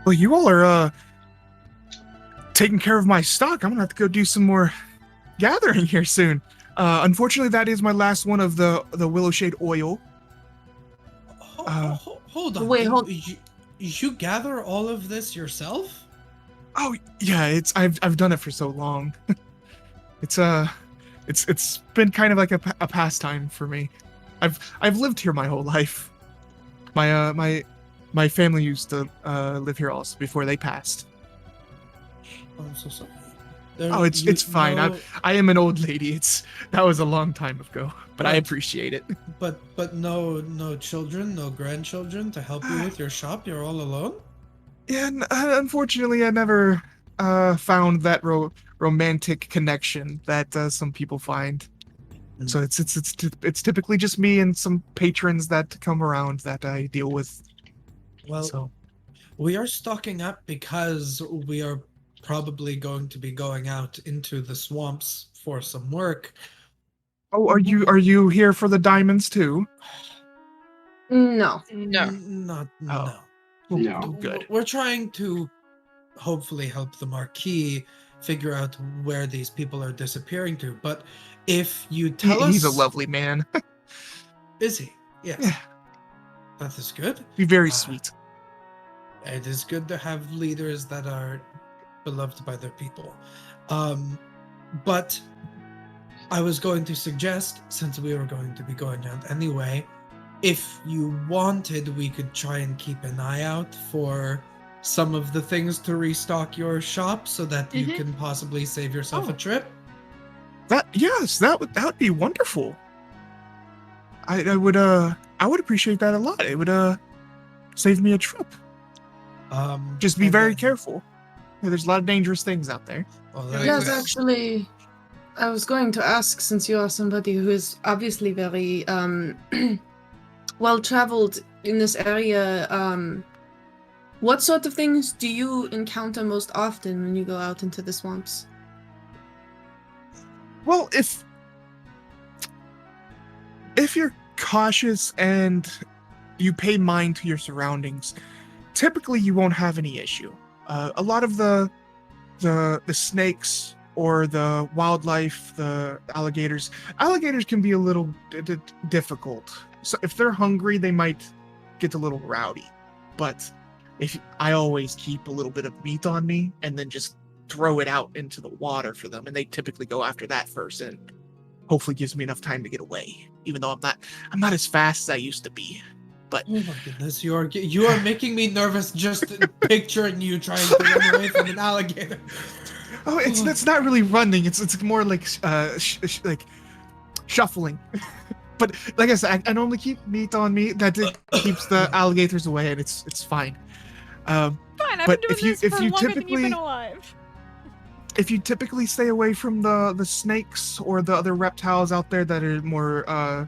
Well, you all are taking care of my stock. I'm gonna have to go do some more gathering here soon. Unfortunately, that is my last one of the willow shade oil. Hold on. Wait, You gather all of this yourself? Oh yeah, I've done it for so long. It's been kind of like a pastime for me. I've lived here my whole life. My family used to live here also before they passed. I'm so sorry. It's fine. I am an old lady. That was a long time ago, but I appreciate it. But no children, no grandchildren to help you with your shop. You're all alone. Yeah, unfortunately, I never found that romantic connection that some people find. So it's typically just me and some patrons that come around that I deal with. Well, we are stocking up because we are probably going to be going out into the swamps for some work. Oh, are you here for the diamonds too? No. No. No. Good. We're trying to hopefully help the Marquis figure out where these people are disappearing to. But if you tell us... He's a lovely man. Is he? Yes. Yeah. That is good. Be very sweet. It is good to have leaders that are beloved by their people. But I was going to suggest, since we were going to be going out anyway, if you wanted, we could try and keep an eye out for some of the things to restock your shop so that you can possibly save yourself a trip. That would be wonderful. I would appreciate that a lot. It would save me a trip. Just be and very then- careful. There's a lot of dangerous things out there. Well, Yes, that's- actually, I was going to ask, since you are somebody who is obviously very well traveled in this area, what sort of things do you encounter most often when you go out into the swamps? Well, if you're cautious and you pay mind to your surroundings, typically you won't have any issue. A lot of the snakes or the wildlife, the alligators can be a little difficult. So if they're hungry, they might get a little rowdy. But I always keep a little bit of meat on me and then just throw it out into the water for them, and they typically go after that first, and hopefully gives me enough time to get away. Even though I'm not as fast as I used to be. But Oh my goodness, you are making me nervous just picturing you trying to run away from an alligator. oh, it's not really running. It's more like like shuffling. But like I said, I normally keep meat on me. That keeps the alligators away, and it's fine. Fine, I've But been doing this for longer than you've been alive. If you typically stay away from the snakes or the other reptiles out there that are more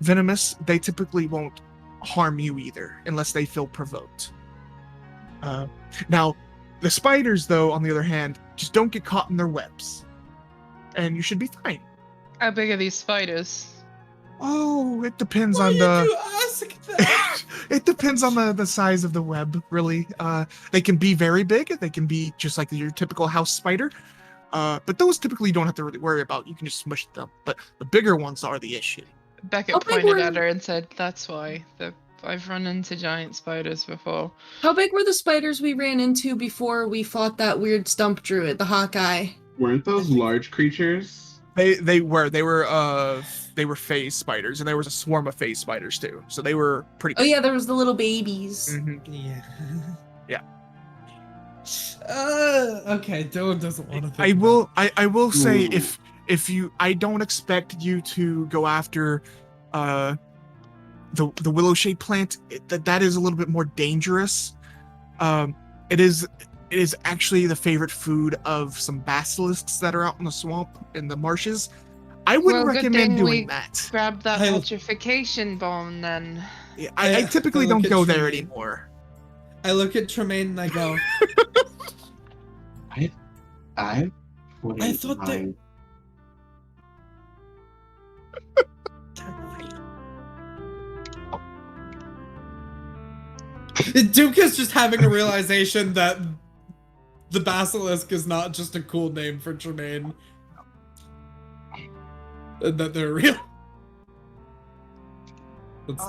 venomous, they typically won't harm you either, unless they feel provoked. Now, the spiders, though, on the other hand, just don't get caught in their webs, and you should be fine. How big are these spiders? Oh, it depends Why on did the. you ask that? It depends on the size of the web, really. They can be very big. They can be just like your typical house spider. But those typically you don't have to really worry about. You can just smush them. But the bigger ones are the issue. Beckett Okay, pointed we're- at her and said, "That's why I've run into giant spiders before." How big were the spiders we ran into before we fought that weird stump druid, the Hawkeye? Weren't those large creatures? They were phase spiders, and there was a swarm of phase spiders too. So they were pretty. Oh yeah, there was the little babies. Mhm. Yeah. Yeah. Okay, Dylan doesn't want to think I will say Ooh. if you, I don't expect you to go after the willow shade plant. That is a little bit more dangerous. It is actually the favorite food of some basilisks that are out in the swamp, in the marshes. I wouldn't Well, good recommend thing doing we that. Grab that I- petrification bomb then. Yeah, I typically I don't look go at there Tremayne. anymore. I look at Tremayne and I go, I wouldn't I thought that- mind. Dumka's just having a realization that the basilisk is not just a cool name for Tremayne. And that they're real.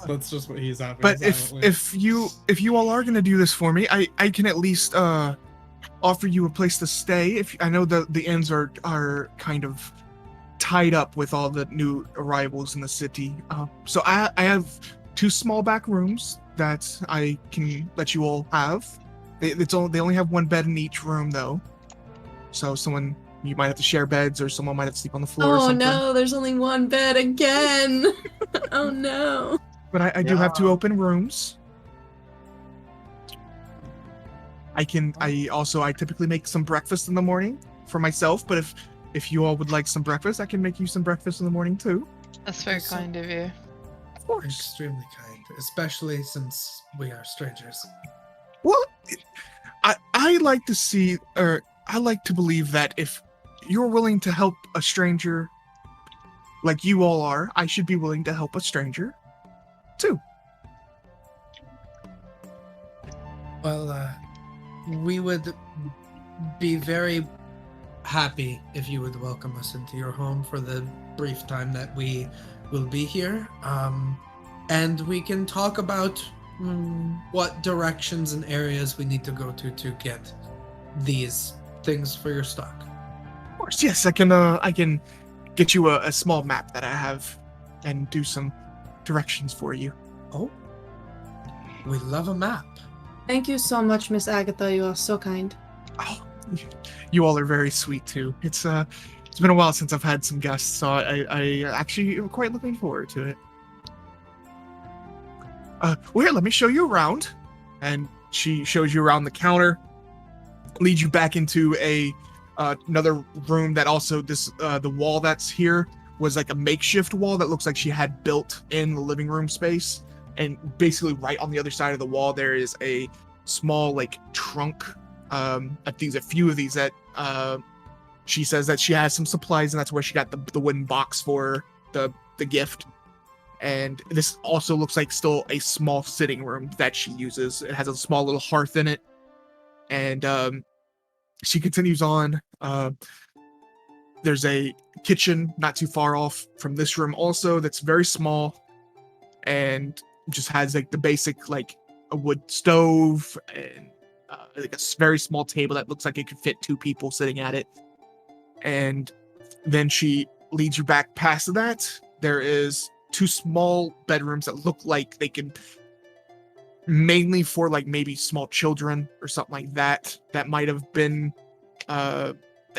That's just what he's having. But silently. if you all are gonna do this for me, I can at least offer you a place to stay. If I know the inns are kind of tied up with all the new arrivals in the city, so I have 2 small back rooms that I can let you all have. They only have 1 bed in each room though, so you might have to share beds, or someone might have to sleep on the floor or Oh something. no, there's only one bed again. Oh no. But I do have 2 open rooms. I typically make some breakfast in the morning for myself, but if you all would like some breakfast, I can make you some breakfast in the morning too. That's very kind of you. Of course. extremely kind, especially since we are strangers. Well, I like to see, or I like to believe that if you're willing to help a stranger like you all are, I should be willing to help a stranger too. Well, we would be very happy if you would welcome us into your home for the brief time that we will be here. And we can talk about what directions and areas we need to go to get these things for your stock. Of course, yes, I can get you a small map that I have and do some directions for you. Oh, we love a map. Thank you so much, Miss Agatha. You are so kind. Oh, you all are very sweet too. It's been a while since I've had some guests, so I actually am quite looking forward to it. Well, here, let me show you around. and she shows you around the counter, leads you back into another room that also the wall that's here was like a makeshift wall that looks like she had built in the living room space. And basically right on the other side of the wall, there is a small like trunk. I think there's a few of these that she says that she has some supplies, and that's where she got the wooden box for the gift. And this also looks like still a small sitting room that she uses. It has a small little hearth in it. And she continues on. There's a kitchen not too far off from this room also that's very small and just has like the basic like a wood stove and like a very small table that looks like it could fit 2 people sitting at it. And then she leads you back past that. There is 2 small bedrooms that look like they can mainly for like maybe small children or something like that. That might have been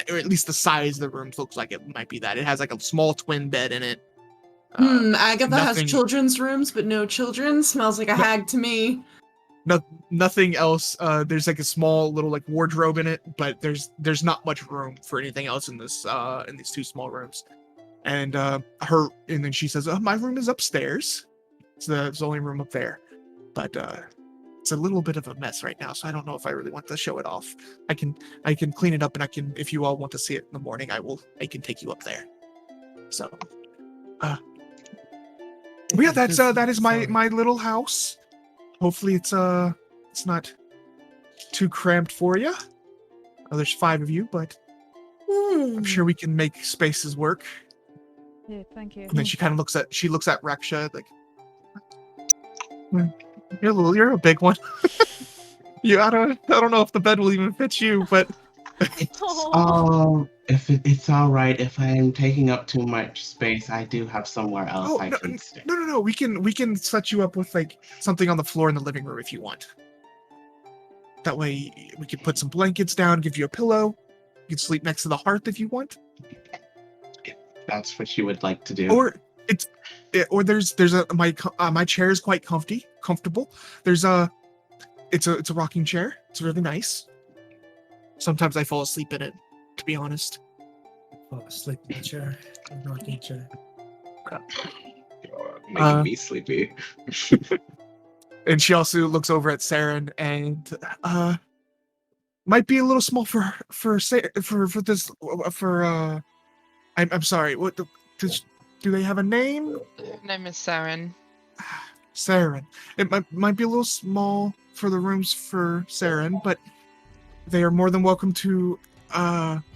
or at least the size of the rooms looks like it might be that. It has like a small twin bed in it. Agatha nothing- has children's rooms, but no children. Smells like a hag to me. Nothing else. There's like a small little like wardrobe in it, but there's not much room for anything else in this in these 2 small rooms. And then she says, my room is upstairs. It's the only room up there. But it's a little bit of a mess right now, so I don't know if I really want to show it off. I can clean it up, and I can, if you all want to see it in the morning, I can take you up there. So yeah, that is my little house. Hopefully it's not too cramped for you. There's 5 of you, but I'm sure we can make spaces work. Yeah, thank you. And then she kind of looks at Reksha like, you're a big one. I don't know if the bed will even fit you, but it's all right. If I am taking up too much space, I do have somewhere else I can stay. No. We can set you up with like something on the floor in the living room if you want. That way we can put some blankets down, give you a pillow. You can sleep next to the hearth if you want. If that's what you would like to do. Or there's my chair is quite comfortable. It's a rocking chair. It's really nice. Sometimes I fall asleep in it, to be honest. Fall asleep in the chair. A rocking chair. Making me sleepy. And she also looks over at Saren and might be a little small for this. I'm sorry. What do they have a name? Her name is Saren. Saren. It might be a little small for the rooms for Saren, but they are more than welcome to.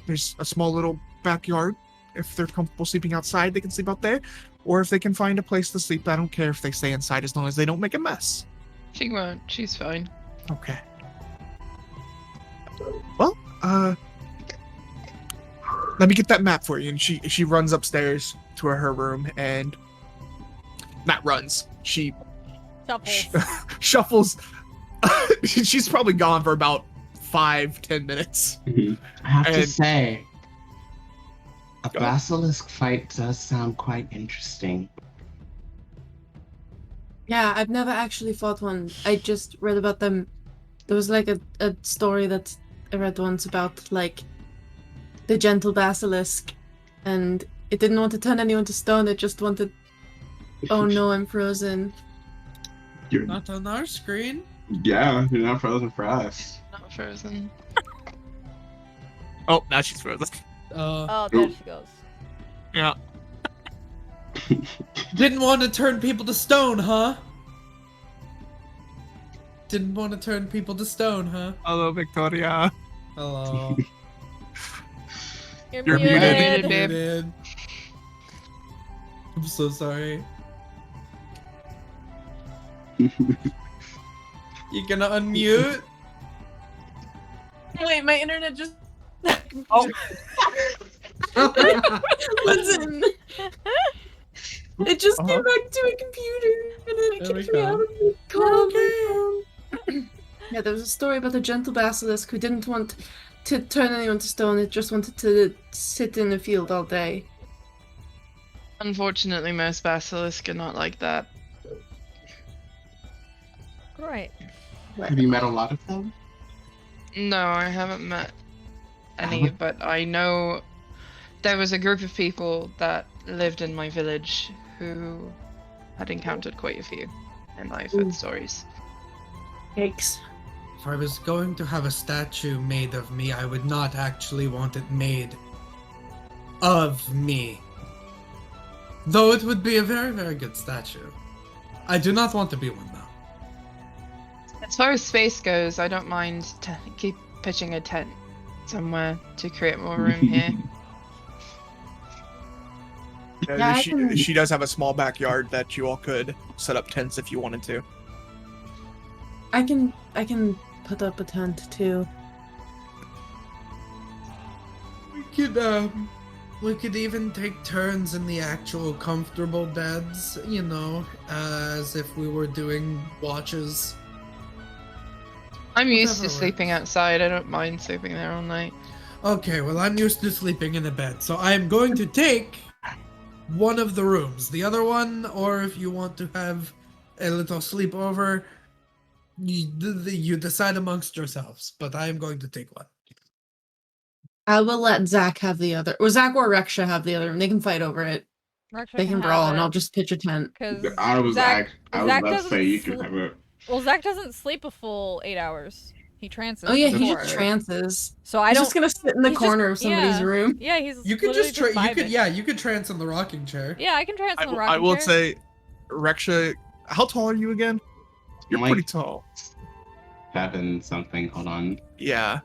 There's a small little backyard. If they're comfortable sleeping outside, they can sleep out there. Or if they can find a place to sleep, I don't care if they stay inside as long as they don't make a mess. She won't. She's fine. Okay. Well, let me get that map for you. And she runs upstairs to her room and not runs. She shuffles. She's probably gone for about 5-10 minutes. I have to say, a basilisk fight does sound quite interesting. Yeah, I've never actually fought one. I just read about them. There was like a story that I read once about like the gentle basilisk, and it didn't want to turn anyone to stone. It just wanted. Oh no, I'm frozen. You're Not on our screen. Yeah, you're not frozen for us. Not frozen. Oh, now she's frozen. Oh, there she goes. Yeah. Didn't want to turn people to stone, huh? Didn't want to turn people to stone, huh? Hello, Victoria. Hello. You're You're muted. muted. Muted. I'm so sorry. You gonna unmute? Wait, my internet just. Oh. Listen. It just came back to a computer, and then it There we kicked me go. out of the call. Yeah, there was a story about a gentle basilisk who didn't want to turn anyone to stone. It just wanted to sit in the field all day. Unfortunately, most basilisks are not like that. Right. Have you met a lot of them? No, I haven't met any, but I know there was a group of people that lived in my village who had encountered quite a few, and I've heard stories. Yikes. If I was going to have a statue made of me, I would not actually want it made of me. Though it would be a very, very good statue. I do not want to be one, though. As far as space goes, I don't mind keep pitching a tent somewhere to create more room here. Yeah, I can- she does have a small backyard that you all could set up tents if you wanted to. I can put up a tent too. We could even take turns in the actual comfortable beds, you know, as if we were doing watches. I'm used to Whatever sleeping works. outside. I don't mind sleeping there all night. Okay, well, I'm used to sleeping in a bed, so I'm going to take one of the rooms. The other one, or if you want to have a little sleepover, you decide amongst yourselves, but I am going to take one. I will let Zach have the other, or Zach or Reksha have the other, and they can fight over it. They can brawl, and I'll just pitch a tent. Because I was Zach about to doesn't say you can sl- have it. Well, Zach doesn't sleep a full 8 hours. He trances. Oh yeah, he before. just trances. So I He's don't. just gonna sit in the he's corner just- of somebody's yeah. room. Yeah, he's. You could literally just vibing. you could trance in the rocking chair. Yeah, I can trance on the I rocking will chair. say, Reksha, how tall are you again? You're Like- pretty tall. 7 something. Hold on. Yeah.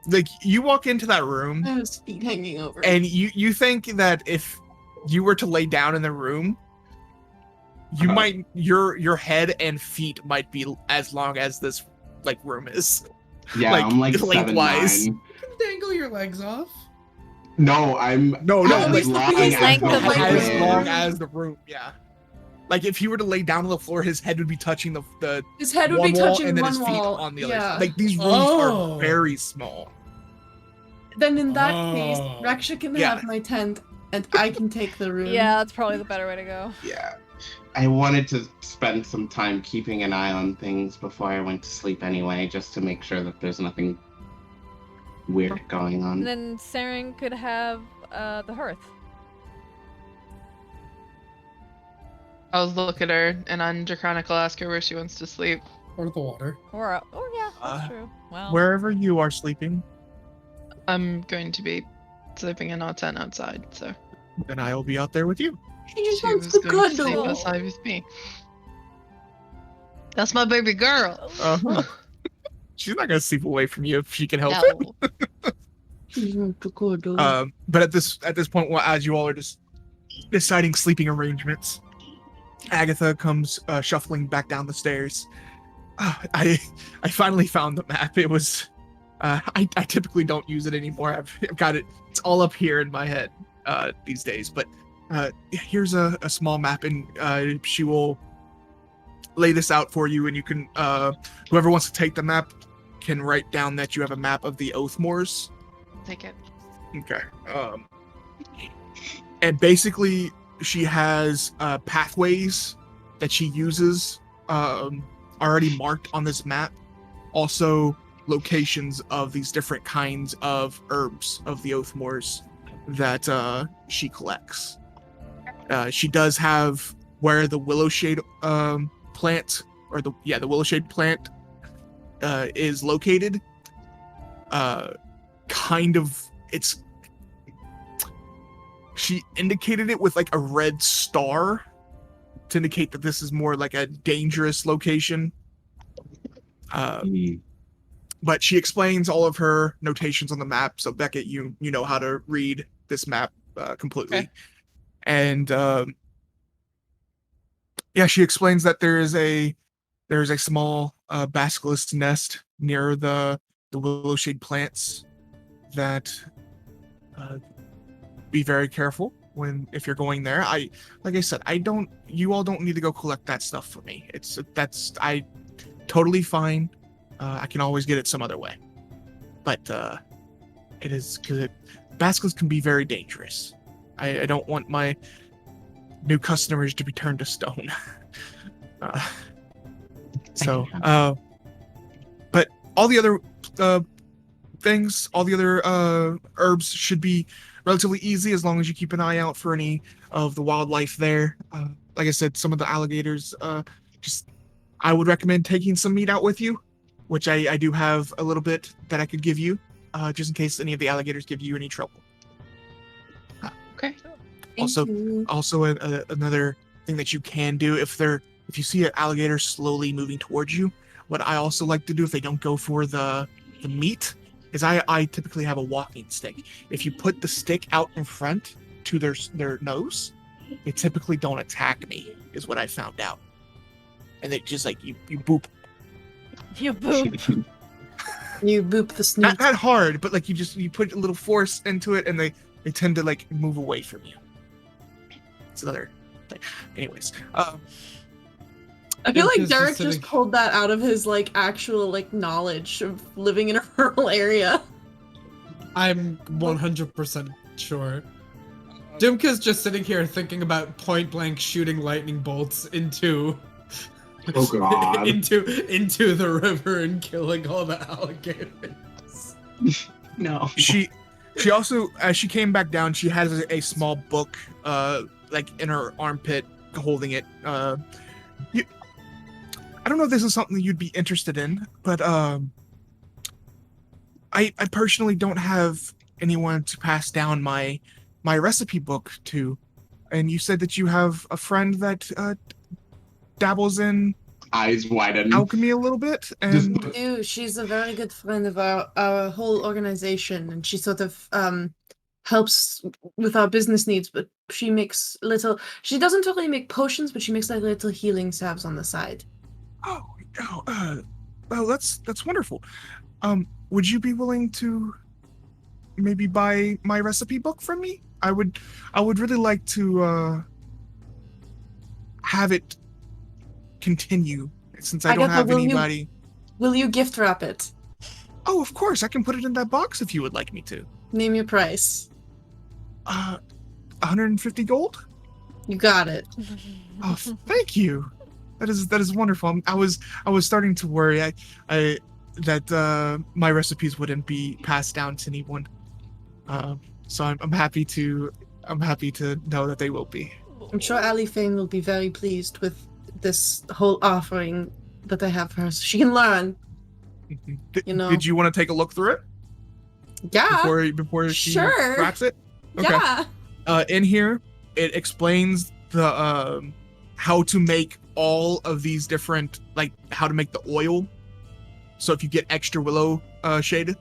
Like, you walk into that room, I have his feet hanging over. and you think that if you were to lay down in the room, you Uh-huh. might your head and feet might be as long as this like room is. Yeah, Like, I'm like lengthwise. 7'9". You can dangle your legs off. No, I'm No, no, as like, long his as length the of the as room. long as the room, yeah. Like if he were to lay down on the floor, his head would be touching the His head would one be wall touching and then one his feet wall. on the other. Yeah. Like these rooms Oh. are very small. Then in that case, Oh. Reksha can Yeah. have my tent, and I can take the room. Yeah, that's probably the better way to go. Yeah. I wanted to spend some time keeping an eye on things before I went to sleep anyway, just to make sure that there's nothing weird going And on. then Saren could have the hearth. I'll look at her, and on Draconic I'll ask her where she wants to sleep. Or the water. Or yeah, that's Uh, true. Well, Wherever you are sleeping, I'm going to be sleeping in our tent outside, so then I will be out there with you. She just she wants was to going to sleep cuddle. outside with me. That's my baby girl. She's not gonna sleep away from you if she can help it. No. She wants to cuddle. But at this point, well, as you all are just deciding sleeping arrangements, Agatha comes shuffling back down the stairs. I finally found the map. It was I typically don't use it anymore. I've got it. It's all up here in my head these days. But here's a small map, and she will lay this out for you, and you can whoever wants to take the map can write down that you have a map of the Oathmoors. Take it. Okay. And basically, she has pathways that she uses already marked on this map. Also, locations of these different kinds of herbs of the Oathmoors that she collects. She does have where the Willowshade plant, or the Willowshade plant is located. Kind of, she indicated it with like a red star to indicate that this is more like a dangerous location. But she explains all of her notations on the map, so Beckett, you know how to read this map completely. Okay. And she explains that there is a small basilisk nest near the Willowshade plants. That be very careful if you're going there. Like I said, you all don't need to go collect that stuff for me. I totally fine. I can always get it some other way. But it is because basilisks can be very dangerous. I don't want my new customers to be turned to stone. all the other things, all the other herbs should be relatively easy as long as you keep an eye out for any of the wildlife there. Like I said, some of the alligators, just I would recommend taking some meat out with you, which I do have a little bit that I could give you, just in case any of the alligators give you any trouble. Okay. Also, another thing that you can do if you see an alligator slowly moving towards you, what I also like to do if they don't go for the meat is I typically have a walking stick. If you put the stick out in front to their nose, they typically don't attack me, is what I found out. And they just like you boop. You boop. You boop the snoot. Not hard, but like you put a little force into it, and they tend to like move away from you. It's another thing. Anyways, I feel like Dumka's Derek just just pulled that out of his like actual like knowledge of living in a rural area. I'm 100% sure. Dumka's just sitting here thinking about point blank shooting lightning bolts into Oh god. into the river and killing all the alligators. No. she also, as she came back down, she has a small book like in her armpit holding it. I don't know if this is something you'd be interested in, but I personally don't have anyone to pass down my recipe book to, and you said that you have a friend that dabbles in Eyes widen. alchemy a little bit, and She's a very good friend of our whole organization, and she sort of helps with our business needs, but she makes she doesn't really make potions, but she makes like little healing salves on the side. Well, that's wonderful. Would you be willing to maybe buy my recipe book from me? I would really like to have it continue, since I don't have anybody. Will you gift wrap it? Oh, of course, I can put it in that box if you would like me to. Name your price. 150 gold? You got it. Oh, thank you. That is wonderful. I was starting to worry that my recipes wouldn't be passed down to anyone. So I'm happy to know that they will be. I'm sure Halfane will be very pleased with this whole offering that I have for her, so she can learn. You know. Did you want to take a look through it? Yeah. Before she Sure. wraps it? Okay. Yeah. In here, it explains the how to make all of these different, like how to make the oil. So if you get extra willow shade,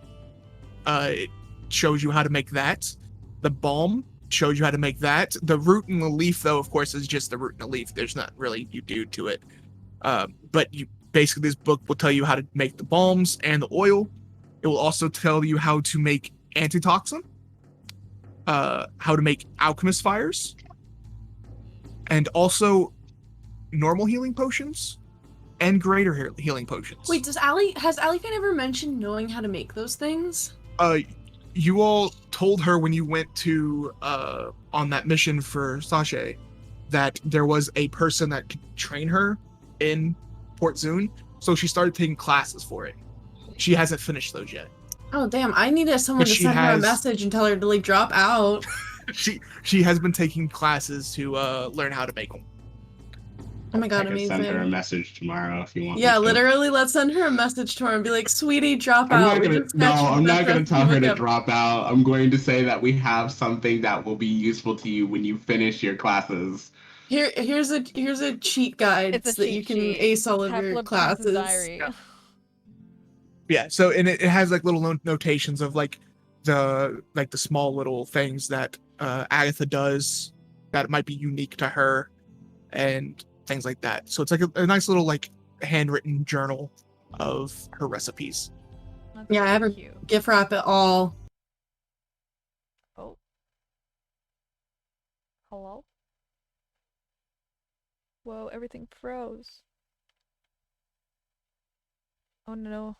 it shows you how to make that. The balm shows you how to make that. The root and the leaf, though, of course, is just the root and the leaf. There's not really you do to it. But you basically, this book will tell you how to make the balms and the oil. It will also tell you how to make antitoxin, how to make alchemist fires, and also normal healing potions and greater healing potions. Wait, has Halfane ever mentioned knowing how to make those things? You all told her when you went to on that mission for Sashay that there was a person that could train her in Port Zoon, so she started taking classes for it. She hasn't finished those yet. Oh damn! I needed someone But to she send her a has- message and tell her to like drop out. She has been taking classes to learn how to make them. Oh my god, I can amazing! send her a message tomorrow if you want. Yeah, me to. literally, let's send her a message tomorrow and be like, "Sweetie, drop I'm out." not gonna tell her to drop out. I'm going to say that we have something that will be useful to you when you finish your classes. Here's a cheat guide It's a so that cheat you can sheet. ace all of your Half-Blood classes. Prince's Diary. Yeah, so and it has like little notations of like the small little things that Agatha does that might be unique to her and things like that. So it's like a nice little like handwritten journal of her recipes. That's Yeah, I really haven't cute. gift wrap it all. Oh. Hello? Whoa, everything froze. Oh no.